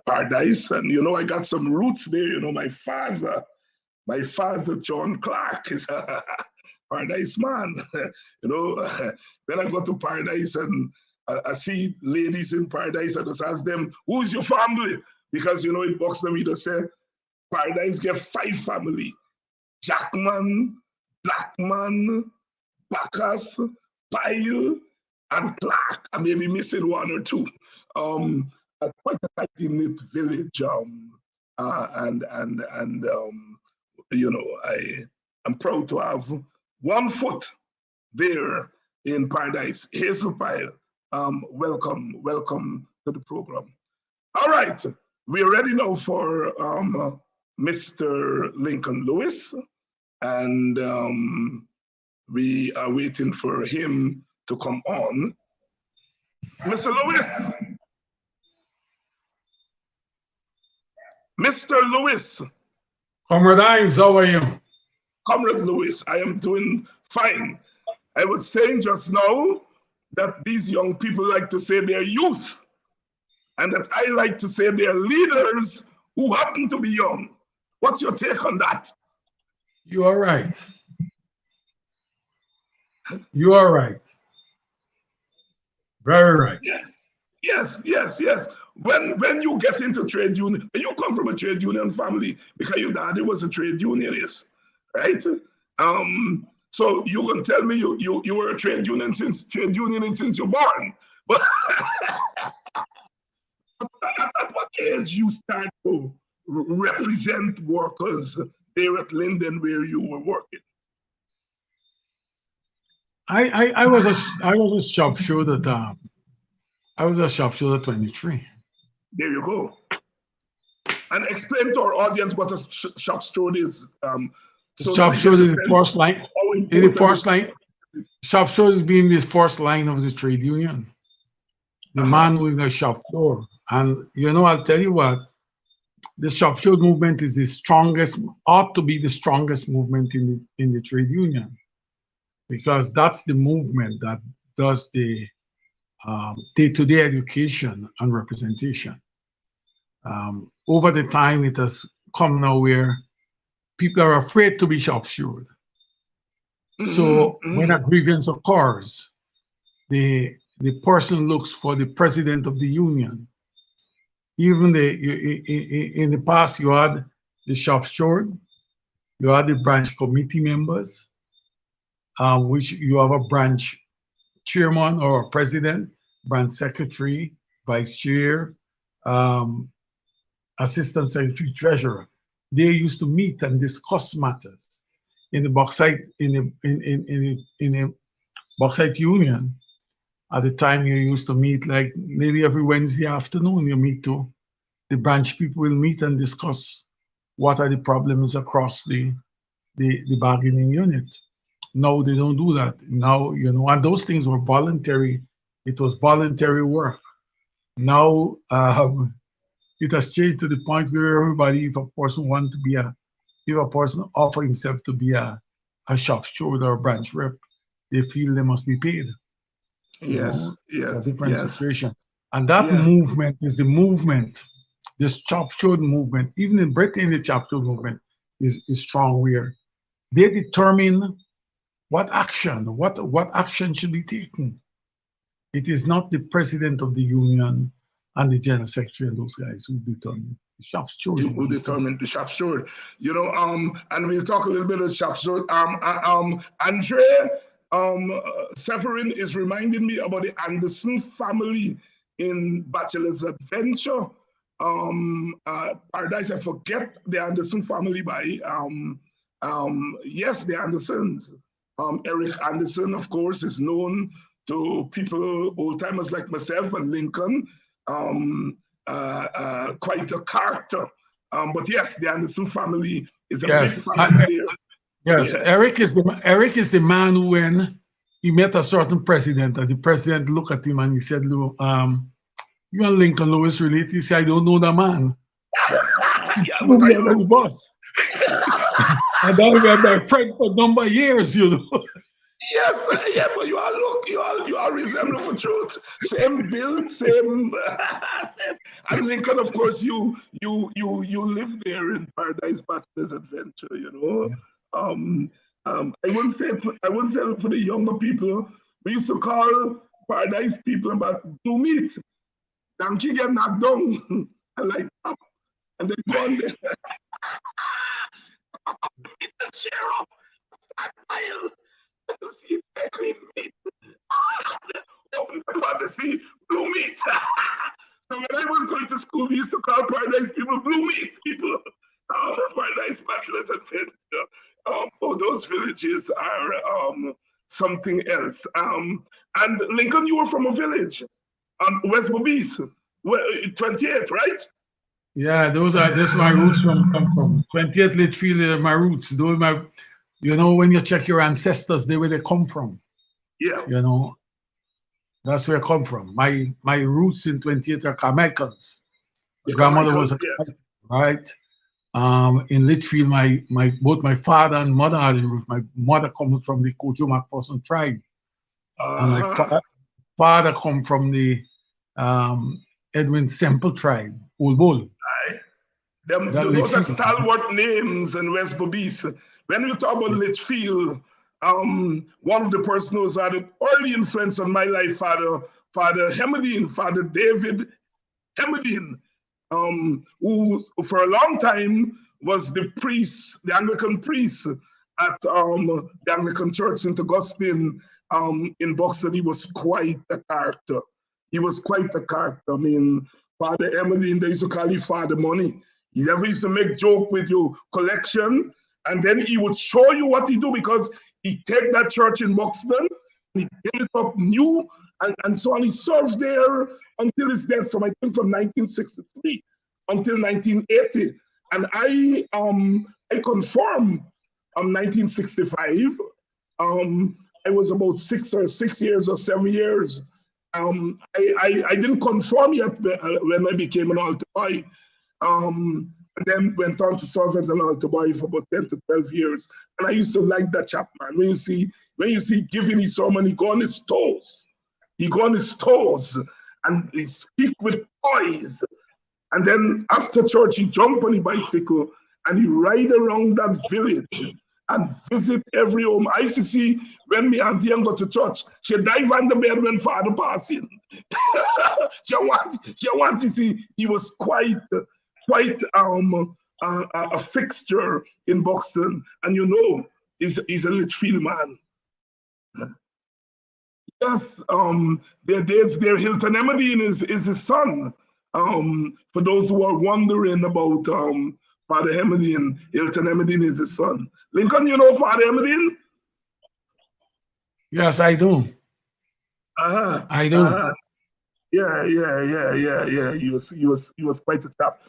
Paradise. And, you know, I got some roots there. You know, my father, John Clark, is a Paradise man. You know, when I go to Paradise and I see ladies in Paradise, I just ask them, who's your family? Because, you know, in Boxer, we just say, Paradise get 5 family. Jackman, Blackman, Bacchus, Pyle, and Clark. I may be missing 1 or 2. Quite a tight-knit village, you know, I am proud to have 1 foot there in Paradise. Hazel Pyle, welcome to the program. All right, we're ready now for Mr. Lincoln Lewis, and we are waiting for him to come on. Mr. Lewis. Mr. Lewis. Comrade Hines, how are you? Comrade Lewis, I am doing fine. I was saying just now that these young people like to say they're youth, and that I like to say they're leaders who happen to be young. What's your take on that? You are right. You are right. Very right. Yes, yes, yes, yes. When you get into trade union, you come from a trade union family because your daddy was a trade unionist, right? So you can tell me you were a trade unionist since you're born. But at what age you start to represent workers there at Linden where you were working? I was a sharpshooter. I was a sharpshooter 23. There you go. And explain to our audience what a sharpshooter is. Sharpshooter is the first line. In the first line, sharpshooter is being the first line of the trade union. The man who is a sharpshooter. And you know, I'll tell you what, the sharpshooter movement is the strongest, ought to be the strongest movement in the trade union, because that's the movement that does the day-to-day education and representation. Over the time, it has come now where people are afraid to be sharpshooted. So when a grievance occurs, the person looks for the president of the union. Even in the past, you had the sharpshooter, you had the branch committee members, which you have a branch chairman or a president, branch secretary, vice chair, assistant secretary, treasurer. They used to meet and discuss matters. In the bauxite bauxite union, at the time you used to meet like nearly every Wednesday afternoon. You meet to the branch people will meet and discuss what are the problems across the bargaining unit. No, they don't do that now. You know, and those things were voluntary. It was voluntary work. Now it has changed to the point where everybody, if a person wants to be if a person offer himself to be a sharpshooter or a branch rep, they feel they must be paid. Yes, yes. It's a different situation. And that movement is the movement, this sharpshooter movement, even in Britain, the sharpshooter movement is strong, where they determine what action should be taken. It is not the president of the union and the general secretary and those guys who determine the sharpshooter. Who determine the sharpshooter. You know, and we'll talk a little bit of sharpshooter. Andre Severin is reminding me about the Anderson family in Bachelor's Adventure. Paradise, I forget the Anderson family by yes, the Andersons. Eric Anderson, of course, is known to people, old timers like myself and Lincoln, quite a character. But yes, the Anderson family is a big family there. Yes, yeah. Eric is the man who, when he met a certain president, and the president looked at him and he said, "You and Lincoln Lewis related?" He said, "I don't know the man." Yeah, but I know the boss. And that was my friend for number of years, you know. Yes, yeah, but you all resemble for truth. Same build, same. And Lincoln, of course, you live there in Paradise Bachelor's Adventure, you know. I wouldn't say for the younger people. We used to call Paradise people about blue meat. Donkey get knocked down and like up, and then go on there. Meet the sheriff. Clean meat. Open the pot to see blue meat. So when I was going to school, we used to call Paradise people blue meat people. Paradise Bachelor's Adventure. Those villages are something else. And Lincoln, you were from a village, West Bobis. Well, 28, right? Yeah, this my roots come from. 28th Litchfield are my roots. Those my, when you check your ancestors, they where they come from. Yeah. That's where I come from. My roots in 28 are Carmichaels. My The grandmother Carmichaels, was a yes. right. In Litchfield, both my father and mother are in roots. My mother comes from the Kojo McPherson tribe, and my father come from the Edwin Semple tribe, Old Bull. Those are stalwart names in West Berbice. When you talk about Litchfield, one of the persons who had an early influence on my life, Father Hemedine, Father David Hemedine, who for a long time was the priest, the Anglican priest at the Anglican Church St. Augustine in Boston. He was quite a character. I mean, Father Hemedine, they used to call him Father Money. He never used to make joke with your collection, and then he would show you what he do, because he take that church in Buxton, he built it up new, and so on. He served there until his death, I think from 1963 until 1980. And I confirmed 1965. I was about 6 years or 7 years. I didn't conform yet when I became an altar boy. And then went on to serve as an altar boy for about 10 to 12 years. And I used to like that chap, man. When you see giving his sermon, he go on his toes. And he speak with poise. And then after church, he jump on his bicycle and he ride around that village and visit every home. I used to see when me auntie go to church, she dive on the bed when father passing. she want to see. He was quite a fixture in Buxton, and he's a Litchfield man. Yes, their Hilton Hemedine is his son. For those who are wondering about Father Hemedine, Hilton Hemedine is his son. Lincoln, you know Father Hemedine? Yes, I do. I do. Yeah. He was quite a chap.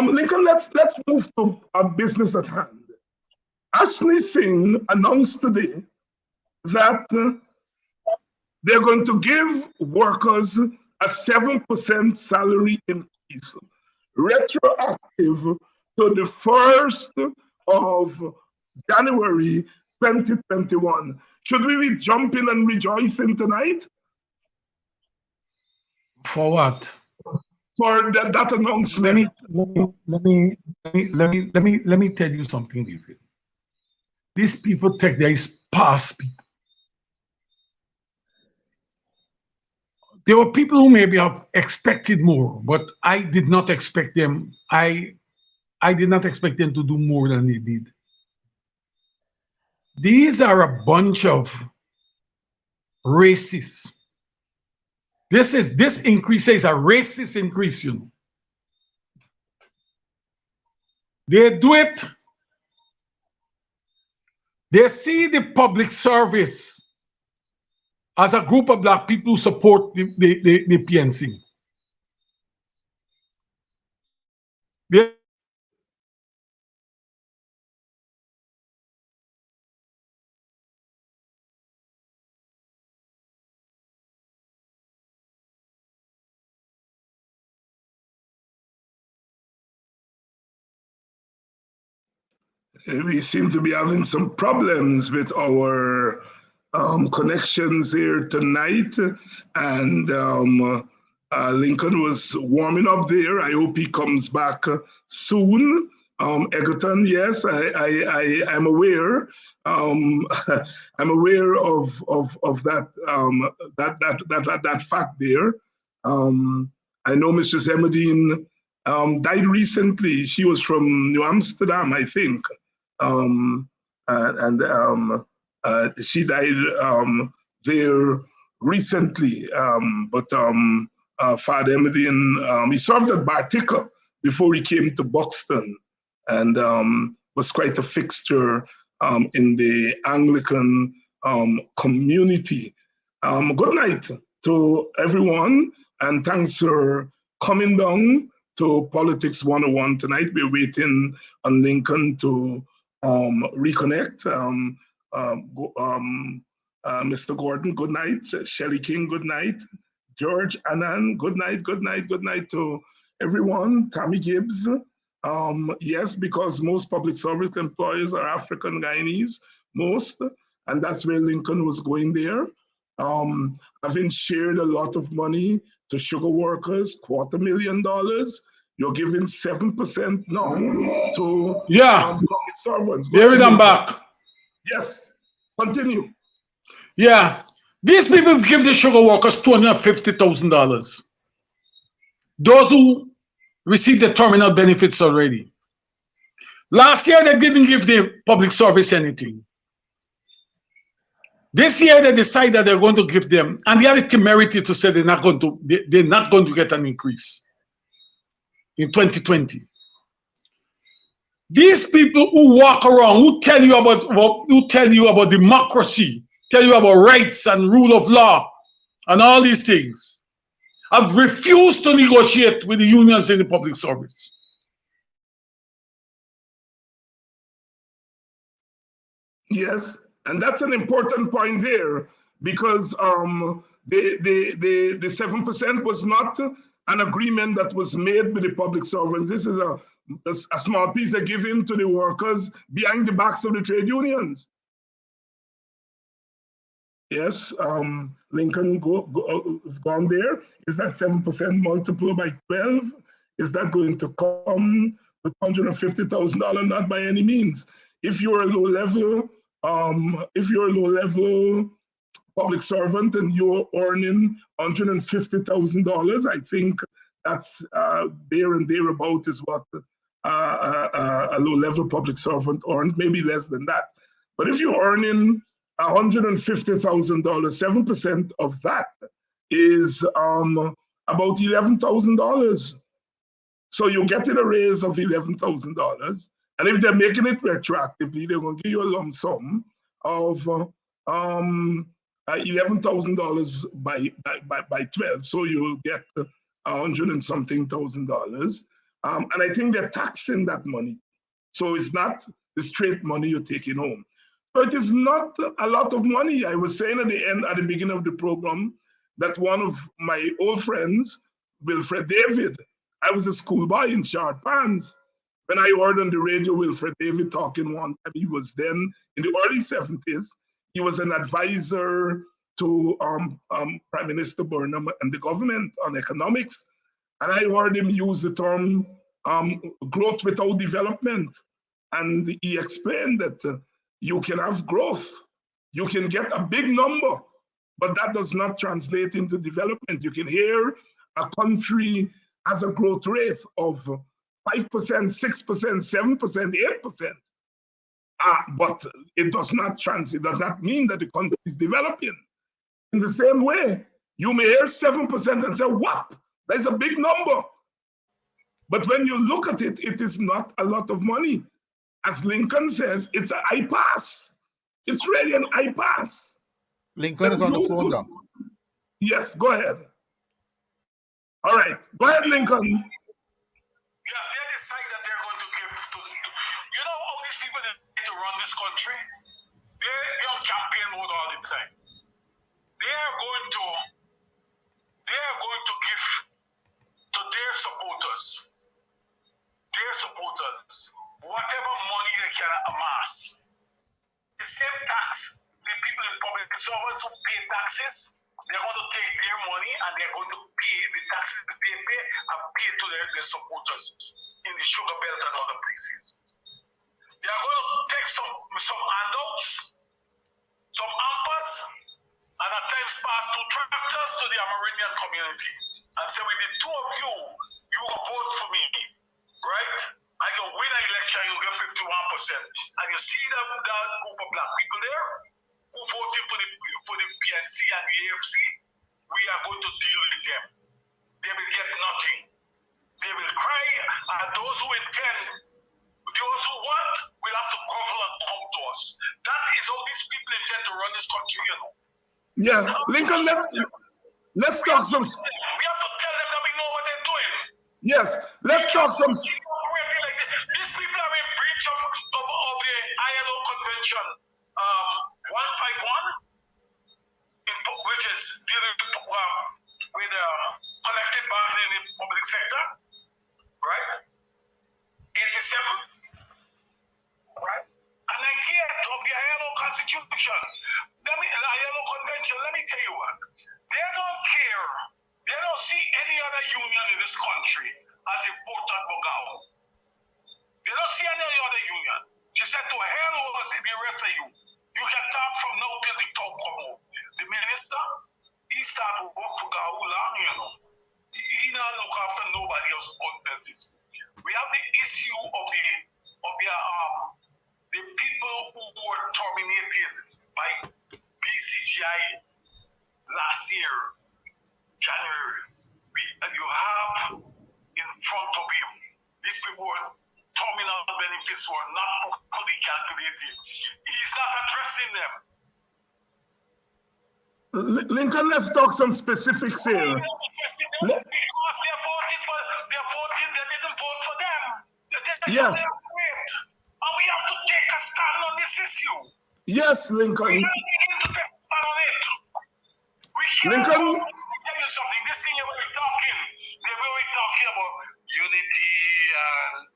Lincoln, let's move to our business at hand. Ashley Singh announced today that they're going to give workers a 7% salary increase, retroactive to the 1st of January 2021. Should we be jumping and rejoicing tonight? For what? For that announcement. Let me tell you something, David. These people take their past people. There were people who maybe have expected more, but I did not expect them. I did not expect them to do more than they did. These are a bunch of racists. This increase is a racist increase, They do it. They see the public service as a group of black people who support the PNC. We seem to be having some problems with our connections here tonight, and Lincoln was warming up there. I hope he comes back soon. Egerton, yes, I am aware. I'm aware of that that fact there. I know Mrs. Hemedine died recently. She was from New Amsterdam, I think. She died there recently. But Father Hemedine, he served at Bartica before he came to Buxton, and was quite a fixture in the Anglican community. Good night to everyone, and thanks for coming down to Politics 101 tonight. We're waiting on Lincoln to reconnect. Mr. Gordon, good night. Shelly King, good night. George Annan, good night, good night, good night to everyone. Tammy Gibbs, yes, because most public service employees are African Guyanese, most, and that's where Lincoln was going there. Having shared a lot of money to sugar workers, $250,000, you're giving 7% now to public servants. David, I'm back. Yes, continue. Yeah, these people give the sugar workers $250,000. Those who receive the terminal benefits already. Last year, they didn't give the public service anything. This year, they decide that they're going to give them, and they had the temerity to say they're not going to get an increase in 2020. These people who walk around, who tell you about democracy, tell you about rights and rule of law and all these things, have refused to negotiate with the unions in the public service. Yes, and that's an important point there, because the 7% was not an agreement that was made with the public servants. This is a small piece they give in to the workers behind the backs of the trade unions. Yes, Lincoln is gone there. Is that 7% multiplied by 12? Is that going to come with $150,000? Not by any means. If you're a low-level, public servant and you're earning $150,000, I think that's there and thereabout is what a low-level public servant earns, maybe less than that. But if you're earning $150,000, 7% of that is about $11,000. So you're getting a raise of $11,000. And if they're making it retroactively, they're going to give you a lump sum of $11,000 by 12. So you'll get $100 and something thousand. And I think they're taxing that money. So it's not the straight money you're taking home. So it is not a lot of money. I was saying at the beginning of the program, that one of my old friends, Wilfred David, I was a schoolboy in short pants. When I heard on the radio Wilfred David talking one time, he was then in the early 70s. He was an advisor to Prime Minister Burnham and the government on economics. And I heard him use the term growth without development. And he explained that you can have growth, you can get a big number, but that does not translate into development. You can hear a country has a growth rate of 5%, 6%, 7%, 8%. But it does not mean that the country is developing. In the same way, you may hear 7% and say, what? That's a big number. But when you look at it, it is not a lot of money. As Lincoln says, it's an I-pass. It's really an I-pass. Lincoln is on the phone now. Yes, go ahead. All right, go ahead, Lincoln. Yes, they decide that they're going to give to you know all these people that need to run this country, they're on campaign mode all the time. They are going to give to their supporters whatever money they can amass. The same tax, the people in public servants who pay taxes, they're going to take their money and they're going to pay the taxes they pay and pay to their supporters in the sugar belt and other places. They are going to take some handouts, some ampas, and at times pass 2 tractors to the Amerindian community and say, with the 2 of you, you will vote for me, right? I can win an election, you'll get 51%. And you see that group of black people there who voted for the PNC and the AFC, we are going to deal with them. They will get nothing. They will cry, and those who want, will have to grovel and come to us. That is how these people intend to run this country, you know. Yeah, Lincoln, let's talk some. We have to tell them that we know what they're doing. Yes, let's talk some. These people are in breach of the ILO Convention 151, which is dealing with collective bargaining in the public sector, right? 87, right? And 98 of the ILO Constitution. The ILO Convention, let me tell you what. They don't care. They don't see any other union in this country as important Bogao. They don't see any other union. She said, to hell with the rest of you. You can talk from now till the top come home. The minister, he started to work for Gao long, you know. He not look after nobody else's. We have the issue of the people who were terminated by BCGI last year, January. You have in front of you, these people were terminal benefits were not properly calculated. He's not addressing them. Lincoln, let's talk some specifics here. Because they're voting, but they didn't vote for them. Yes. And we have to take a stand on this issue. Yes, Lincoln. We have to take a stand on it. We can't. Lincoln. Let me tell you something. This thing we're talking about unity and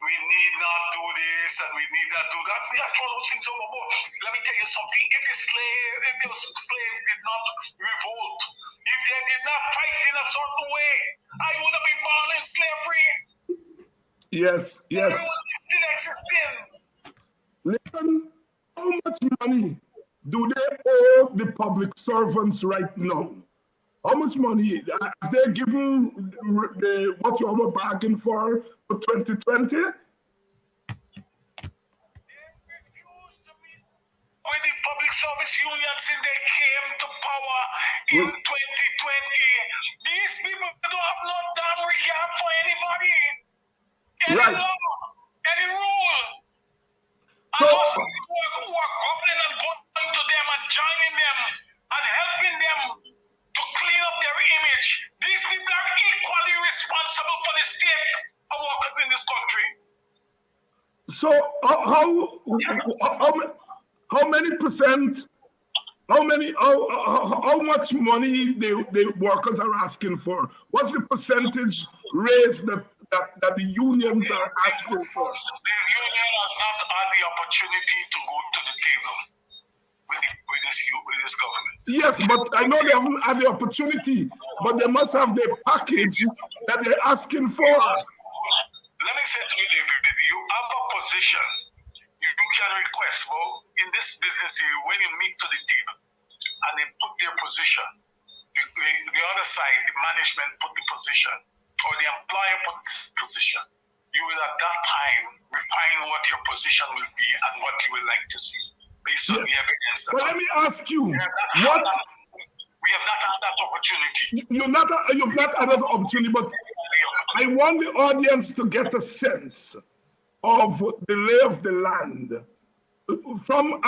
we need not do this and we need not do that. We have to throw those things overboard. Let me tell you something. If those slaves did not revolt, if they did not fight in a certain way, I would have been born in slavery. Yes, yes. Still existing. Lincoln, how much money do they owe the public servants right now? How much money have they given what you have bargained for 2020? They refused to meet with the public service union since they came to power in 2020. These people don't have no damn regard for anybody. Any Right. law, any rule. So- And those people who are governing and going to them and joining them and helping them to clean up their image. These people are equally responsible for the state of workers in this country. So how many percent? How much money the workers are asking for? What's the percentage raise that the unions are asking for? The union has not had the opportunity to go to the table with this government. Yes, but I know they haven't had the opportunity, but they must have the package that they're asking for. Let me say to you, David, you have a position. You can request, well, in this business, when you meet to the table and they put their position, the other side, the management put the position, or the employer put the position, you will at that time refine what your position will be and what you would like to see based on the evidence. But let me ask you, we have not had that opportunity. you've not had that opportunity, but I want the audience to get a sense of the lay of the land from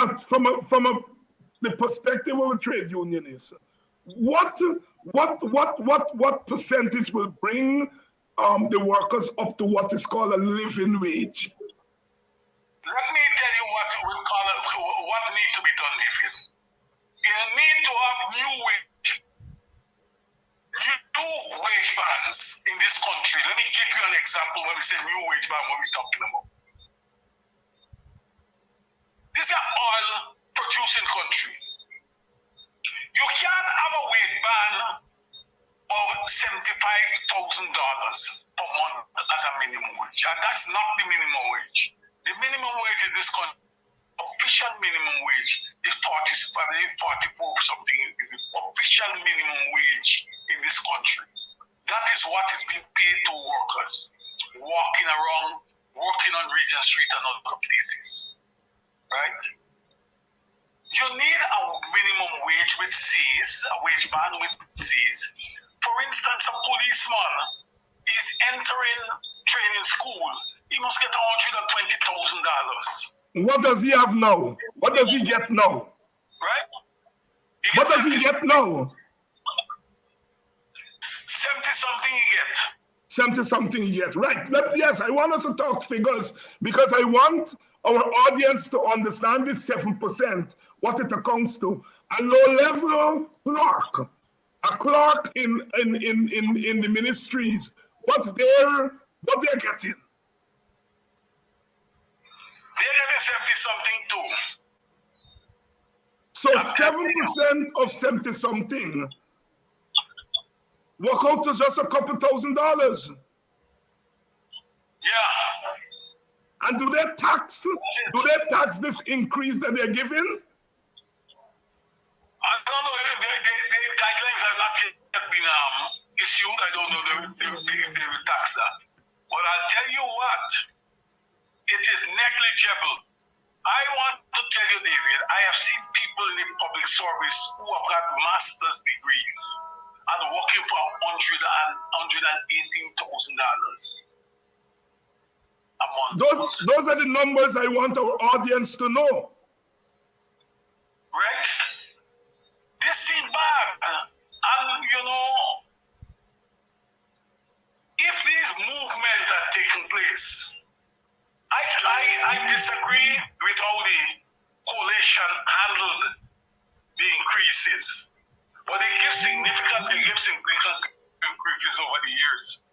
the perspective of a trade unionist. What percentage will bring the workers up to what is called a living wage? Let me tell you what needs to be done, David. You need to have new wage bands in this country. Let me give you an example when we say new wage band, what we're talking about. This is an oil producing country. You can't have a wage band of $75,000 per month as a minimum wage. And that's not the minimum wage. The minimum wage in this country, official minimum wage, is 44 something, is the official minimum wage in this country. That is what is being paid to workers walking around, working on Regent Street and other places. Right? You need a minimum wage which says, a wage band which says, for instance, a policeman is entering training school. He must get $120,000. What does he have now? What does he get now? Right? What does he get now? 70 something he get. 70 something yet. Right. Yes, I want us to talk figures because I want our audience to understand this 7%, what it accounts to. A low-level clerk, a clerk in the ministries, what they're getting. They're getting 70 something too. So 7% of 70 something work out to just a couple $1,000s. Yeah. And do they tax this increase that they're giving? I don't know. The guidelines have not yet been issued. I don't know if they will tax that. But I'll tell you what, it is negligible. I want to tell you, David, I have seen people in the public service who have got master's degrees and working for $118,000 a month. Those are the numbers I want our audience to know. Right? This seems bad. And, you know, if these movements are taking place, I disagree with how the coalition handled the increases. But they give significant increases over the years.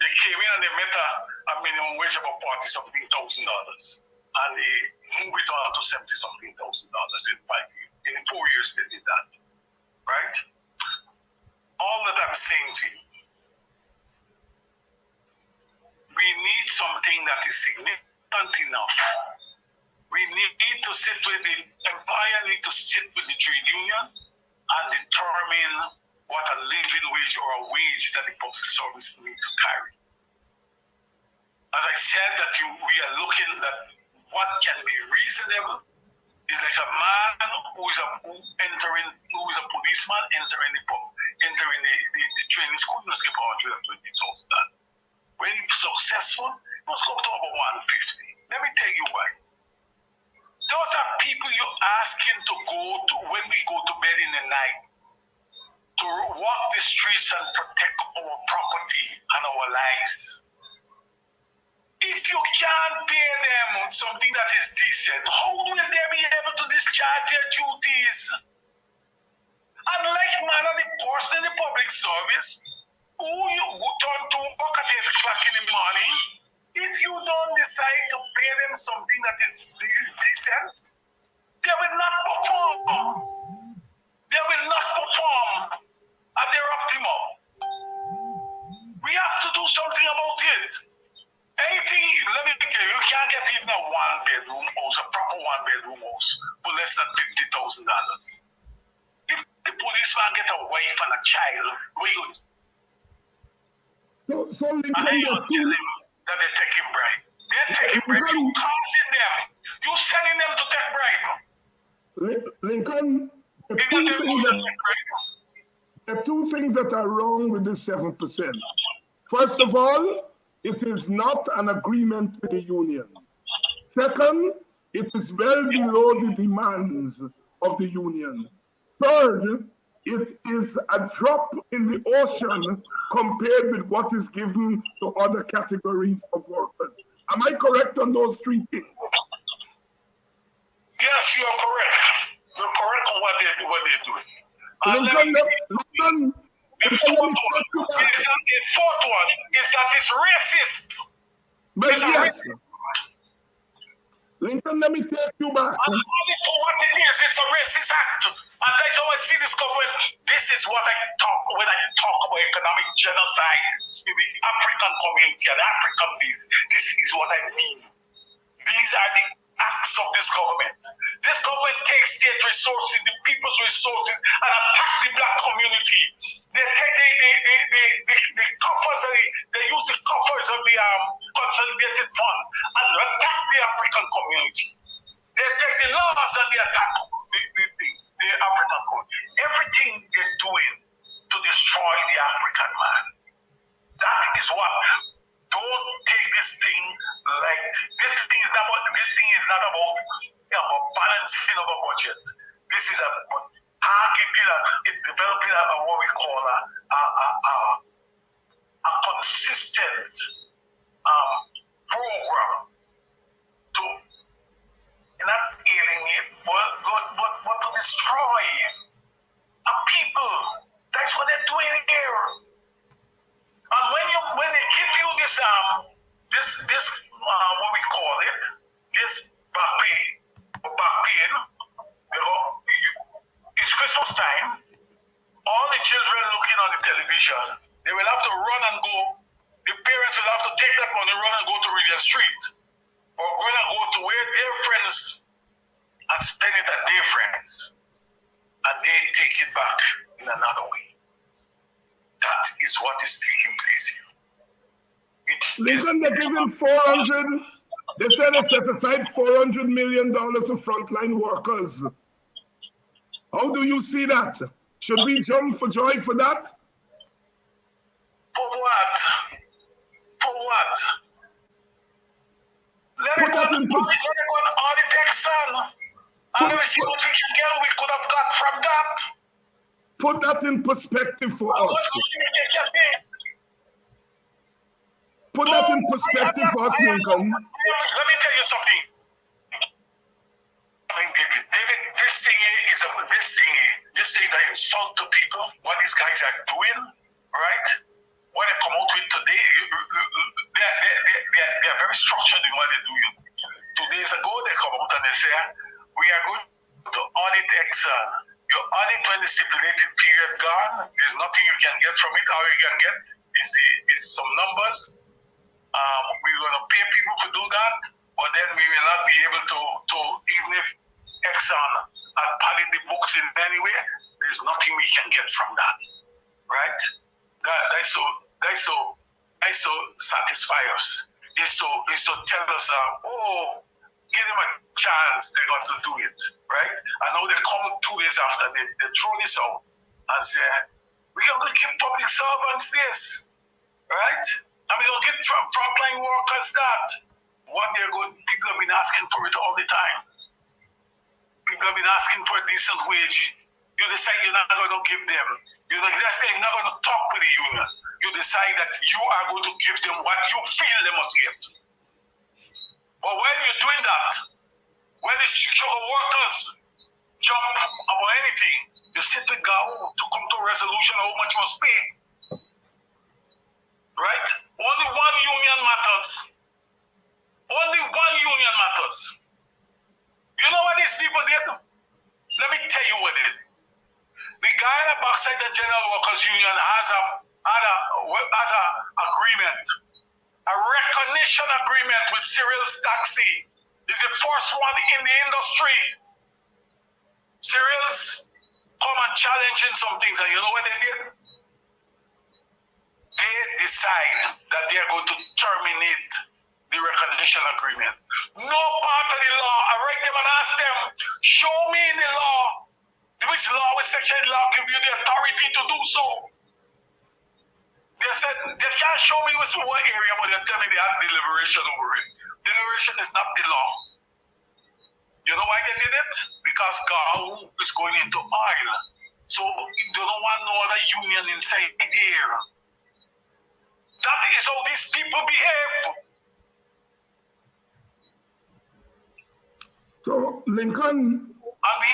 They came in and they met a minimum wage of about $40-something thousand, and they moved it on to $70-something thousand in 5 years. In 4 years they did that. Right? All that I'm saying to you, we need something that is significant enough. We need to sit with the employer, need to sit with the trade union and determine what a living wage or a wage that the public service need to carry. As I said, that we are looking at what can be reasonable. Is like a man who is a policeman entering the training school, he must get $120,000. When he's successful, he must go to about $150,000. Let me tell you why. Those are people you're asking to go to when we go to bed in the night, to walk the streets and protect our property and our lives. If you can't pay them something that is decent, how will they be able to discharge their duties? Unlike man of the person in the public service, who you turn to work at 8 o'clock in the morning, if you don't decide to pay them something that is decent, they will not perform. They will not perform at their optimum. We have to do something about it. Anything, let me tell you, you can't get even a one-bedroom house, a proper one-bedroom house, for less than $50,000. If the policeman get a wife and a child, we would. And then you tell them that they're taking bribe. They're taking bribe. You causing them. You sending them to take bribe. Lincoln, there are two things that are wrong with this 7%. First of all, it is not an agreement with the union. Second, it is well below the demands of the union. Third, it is a drop in the ocean compared with what is given to other categories of workers. Am I correct on those three things? Yes, you are correct. You're correct on what they're doing. The fourth one is that it's racist. But it's yes, Lincoln, let me take you back. And for what it is, it's a racist act. And that's how I see this government. This is what I talk when I talk about economic genocide in the African community and African base. This is what I mean. These are the acts of this government. This government takes state resources, the people's resources, and attack the black community. They take the coffers, they use the coffers of the consolidated fund and attack the African community. They take the laws and they attack the African community. Everything they're doing to destroy the African man. That is what. Don't take this thing like this thing is not about balancing of a budget. This is about developing what we call a consistent program to not alienate, but to destroy a people. That's what they're doing here. And when they give you this what we call it, this back pay, it's Christmas time. All the children looking on the television, they will have to run and go. The parents will have to take that money, run and go to Regent Street, or run and go to where their friends and spend it at their friends, and they take it back in another way. That is what is taking place here. Lincoln, they're giving 400. They said they set aside $400 million for frontline workers. How do you see that? Should we jump for joy for that? For what? For what? Let it go on audit Exxon. And let me see what we can get. We could have got from that. Put that in perspective for us. Put that in perspective for us, Lincoln. Let me tell you something. David, this thing that insult to people, what these guys are doing, right? What they come out with today, they are very structured in what they do. 2 days ago, they come out and they say, we are going to audit Exxon. Your audit when the stipulated period gone, there's nothing you can get from it. All you can get is some numbers. We're going to pay people to do that, but then we will not be able to even if Exxon had padded the books in any way, there's nothing we can get from that, right? That's so satisfy us. It's to tell us, give them a chance, they're going to do it, right? And now they come 2 days after, they throw this out and say, we're going to give public servants this, right? And we're going to give frontline workers that. People have been asking for it all the time. People have been asking for a decent wage. You decide you're not going to give them. You're not going to talk with the union. You decide that you are going to give them what you feel they must get. But when you're doing that, when the sugar workers jump about anything, you sit with GAO to come to a resolution of how much you must pay. Right? Only one union matters. Only one union matters. You know what these people did? Let me tell you what they did. The Guyana Bauxite and General Workers Union has a agreement, a recognition agreement with Cyril's Taxi. It's the first one in the industry. Cyril's come and challenging some things, and you know what they did? They decide that they are going to terminate the recognition agreement. No part of the law. I write them and ask them, show me in the law, which law, which section of the law give you the authority to do so. They said they can't show me what area, but they tell me they have deliberation over it. Deliberation is not the law. You know why they did it? Because GAO is going into oil. So you don't want no other union inside there. That is how these people behave. So, Lincoln,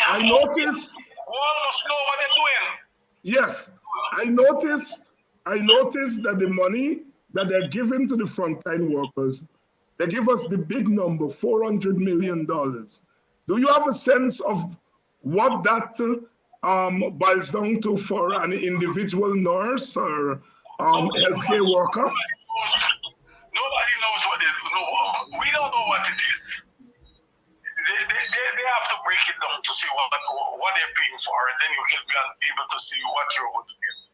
I noticed. We all must know what they're doing. Yes, I noticed that the money that they're giving to the frontline workers, they give us the big number, $400 million. Do you have a sense of what that boils down to for an individual nurse or healthcare worker? Nobody knows what they do. We don't know what it is. They have to break it down to see what they're paying for, and then you can be able to see what you're going to get.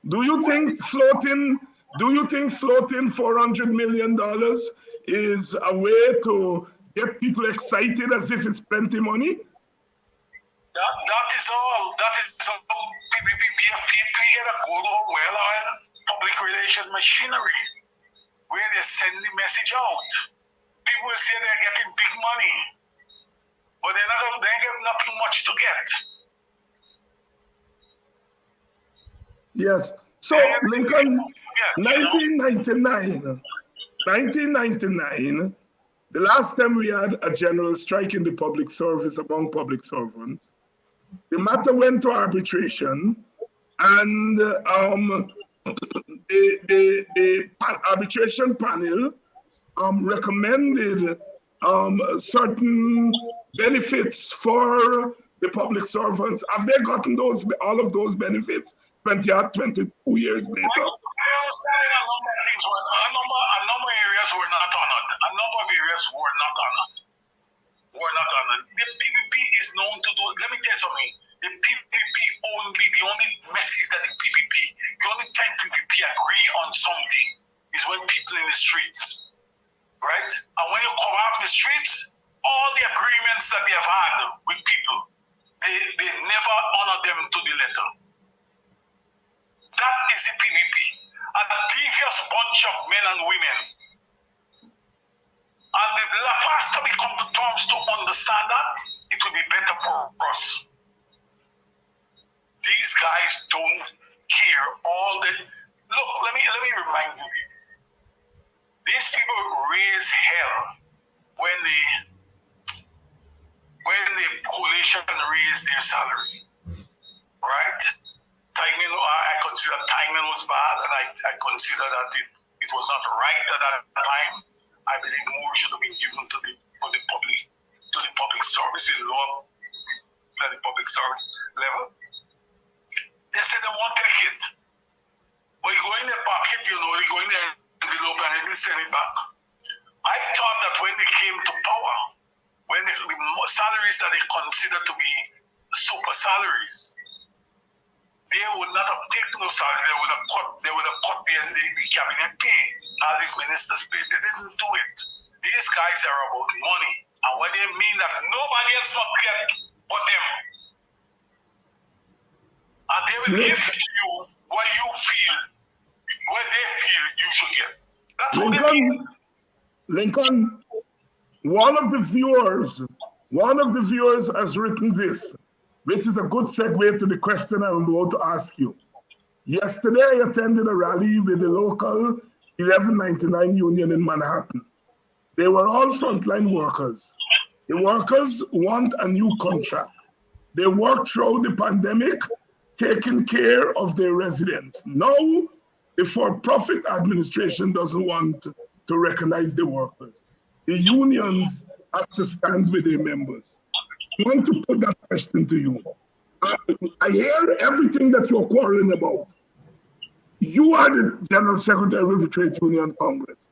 Do you think floating $400 million is a way to get people excited as if it's plenty money? That is all. That is all. We get a good old well-oiled public relations machinery where they send the message out. People will say they're getting big money, but they get nothing much to get. Yes, So, Lincoln, 1999, the last time we had a general strike in the public service among public servants, the matter went to arbitration, and the arbitration panel recommended certain benefits for the public servants. Have they gotten all of those benefits 22 years later? A number of areas were not honored. A number of areas were not honored. The PPP is known to do. Let me tell you something. The only message that the only time PPP agree on something is when people in the streets, right? And when you come off the streets, all the agreements that they have had with people, they never honor them to the letter. That is the PPP. A devious bunch of men and women. And the faster we come to terms to understand that, it will be better for us. These guys don't care all the. Look, let me remind you. These people raise hell when the coalition raised their salary, right? Timing, I consider timing was bad, and I consider that it was not right at that time. I believe more should have been given to the public service in lower than the public service level. They said they won't take it. But you go in the pocket, you go in the envelope and they didn't send it back. I thought that when they came to power, when the salaries that they considered to be super salaries, they would not have taken those salaries. They would have cut the cabinet pay. All these ministers pay. They didn't do it. These guys are about money. And what they mean that nobody else must get but them. And they will give to you what you feel, what they feel you should get. That's what they mean. Lincoln, one of the viewers has written this, which is a good segue to the question I'm about to ask you. Yesterday, I attended a rally with the local 1199 union in Manhattan. They were all frontline workers. The workers want a new contract. They worked through the pandemic, taking care of their residents. Now, the for-profit administration doesn't want to recognize the workers. The unions have to stand with their members. I want to put that question to you. I hear everything that you're quarreling about. You are the General Secretary of the Trade Union Congress.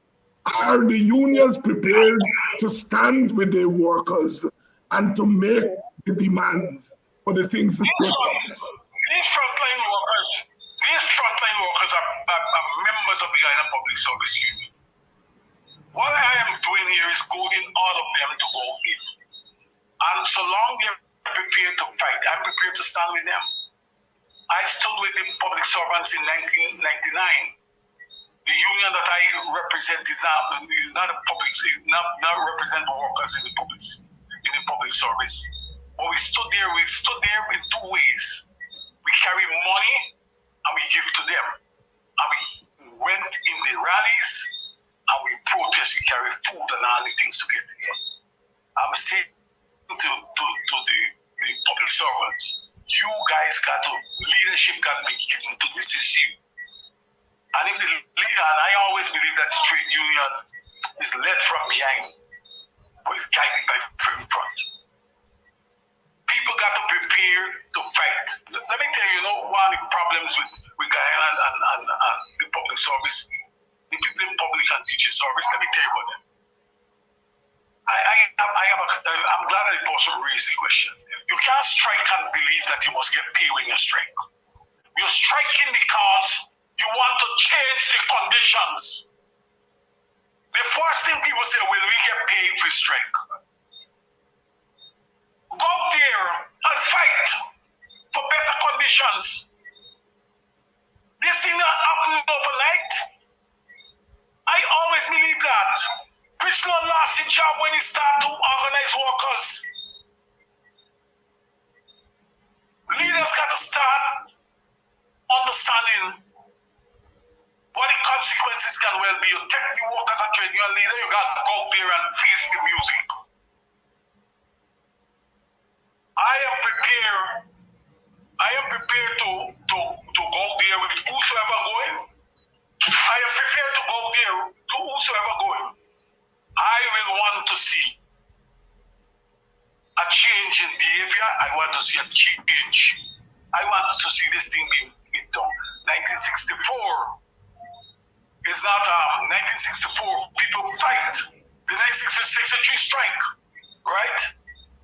Are the unions prepared to stand with their workers and to make the demands for the things that they want? These frontline workers are members of the Guyana Public Service Union. What I am doing here is goading all of them to go in. And so long they're prepared to fight, I'm prepared to stand with them. I stood with the public servants in 1999. The union that I represent is not represent workers in the public service. But we stood there in two ways. We carry money and we give to them. And we went in the rallies and we protest, we carry food and all the things to get here. I'm saying to the public servants, you guys leadership got to be given to this issue. And if and I always believe that the trade union is led from behind, but it's guided by from front. People got to prepare to fight. Let me tell you, one of the problems with Guyana and the public service, the people in public and teaching service, let me tell you what. I'm glad that the person raised the question. You can't strike and believe that you must get paid when you strike. You're striking because you want to change the conditions. The first thing people say, will we get paid if we strike? Go there and fight for better conditions. This thing not happen overnight. I always believe that. Chrysler lost his job when he started to organize workers. Leaders got to start understanding behavior. I want to see a change. I want to see this thing being done. 1964 is not 1964. People fight. The 1963 strike, right?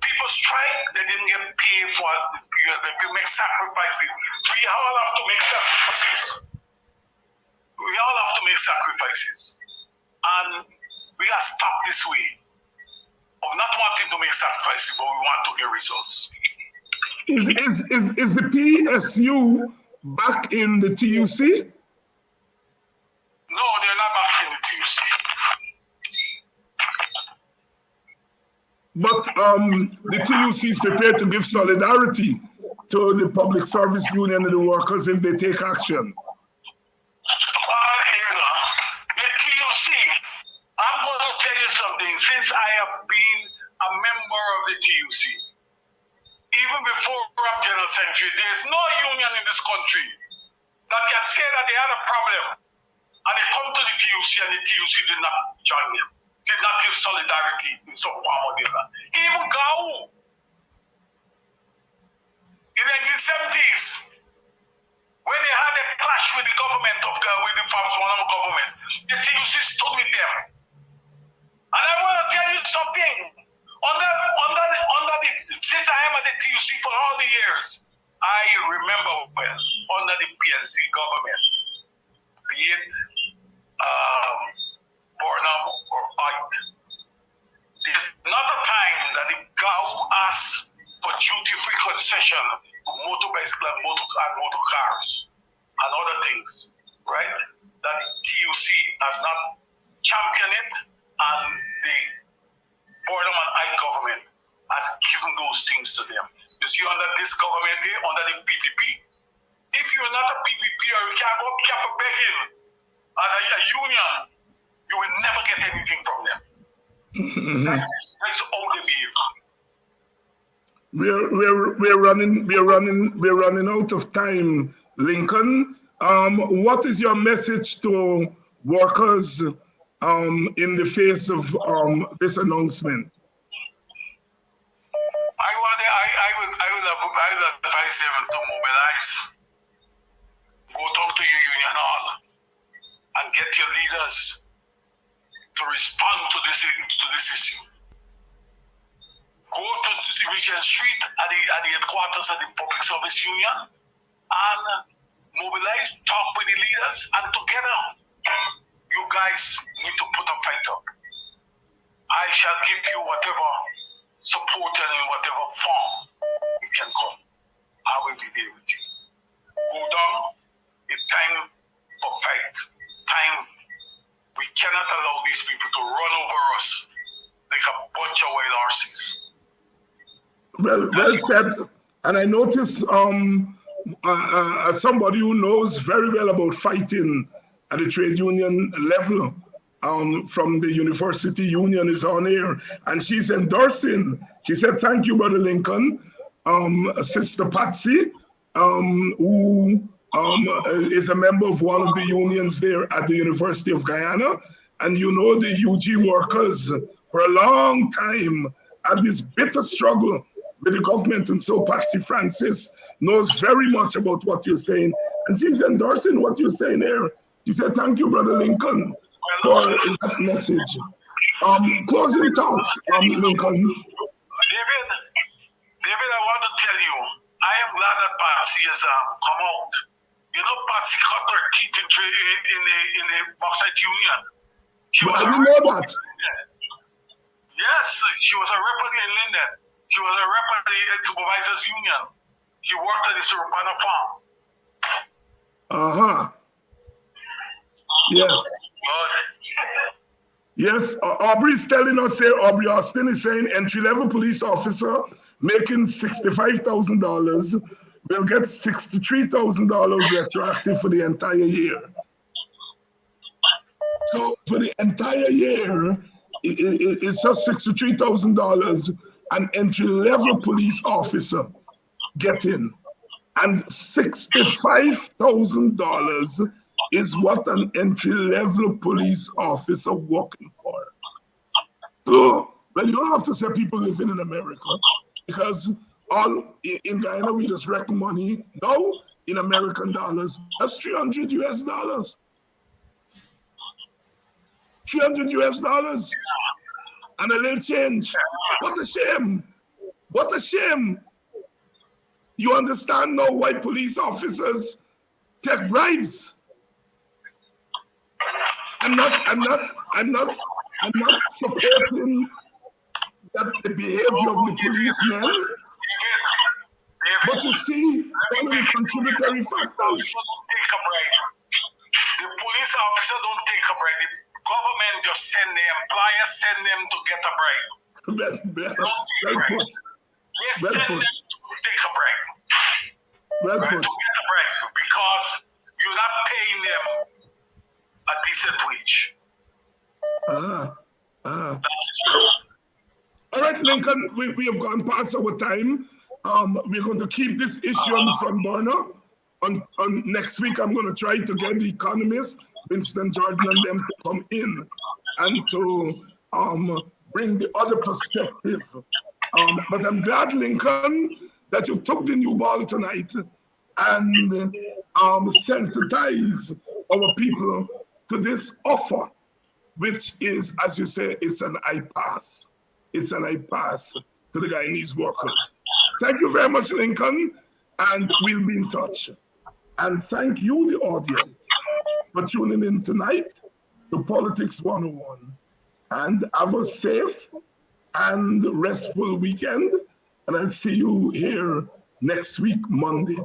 People strike. They didn't get paid for it. They make sacrifices. We all have to make sacrifices. We all have to make sacrifices, and we got to stop this way of not wanting to make sacrifices, but we want to get results. Is the PSU back in the TUC? No, they're not back in the TUC. But the TUC is prepared to give solidarity to the Public Service Union and the workers if they take action. The TUC, I'm going to tell you something. Since I have been a member of the TUC, even before General Century, there's no union in this country that can say that they had a problem and they come to the TUC and the TUC did not join them, did not give solidarity in some form or the other. Even GAU, in the 1970s, when they had a clash with the government of with the Farm government, the TUC stood with them. And I want to tell you something. Since I am at the TUC for all the years, I remember well, under the PNC government, be it Burnham or White, there's not a time that the GAU asked for duty-free concession to motorbicycle and motor cars and other things, right? That the TUC has not championed it, and the Burnham and Ike government has given those things to them. You see, under this government here, under the PPP, if you're not a PPP or you can't go cap begging as a union, you will never get anything from them. That's all they behave. We're running out of time, Lincoln. What is your message to workers in the face of this announcement? I will advise them to mobilize. Go talk to your union hall and get your leaders to respond to this issue. Go to Regent Street at the headquarters of the Public Service Union and mobilize, talk with the leaders, and together you guys need to put a fight up. I shall give you whatever support and in whatever form you can come. I will be there with you. Go down. It's time for fight. Time. We cannot allow these people to run over us like a bunch of wild horses. Well said. And I notice as somebody who knows very well about fighting at the trade union level, from the University Union is on air, and she's endorsing. She said, "Thank you, Brother Lincoln." Sister Patsy, who is a member of one of the unions there at the University of Guyana, and you know the UG workers for a long time had this bitter struggle with the government, and so Patsy Francis knows very much about what you're saying, and she's endorsing what you're saying here. She said, "Thank you, Brother Lincoln, for that message." Closing thoughts, Lincoln. David, I want to tell you, I am glad that Patsy has come out. You know, Patsy cut her teeth in the Bauxite Union. I didn't know that. Yes, she was a rep in Linden. She was a rep at the Supervisors Union. She worked at the Surupana farm. Yes. Yes, Aubrey's telling us here, Aubrey Austin is saying entry-level police officer making $65,000 will get $63,000 retroactive for the entire year. So for the entire year, it's just $63,000 an entry-level police officer getting, and $65,000 is what an entry-level police officer working for. So, well, you don't have to say people living in America, because All in Guyana, we just reckon money. Now, in American dollars, that's $300 US. $300 US. And a little change. What a shame. What a shame. You understand now why police officers take bribes. I'm not supporting that the behavior of the policemen. But you see, one of the contributory factors. The police officer don't take a bribe. The government just send the employer, send them to get a bribe. Well put. They send them to take a bribe. Well right, put. to get a bribe because you're not paying them a decent wage. That's true. All right, Lincoln, we have gone past our time. We're going to keep this issue on the front burner. On next week, I'm going to try to get the economists, Winston Jordan and them to come in and to bring the other perspective. But I'm glad, Lincoln, that you took the new ball tonight and sensitize our people to this offer, which is, as you say, it's an iPass. It's an iPass to the Guyanese workers. Thank you very much, Lincoln, and we'll be in touch. And thank you, the audience, for tuning in tonight to Politics 101. And have a safe and restful weekend. And I'll see you here next week, Monday.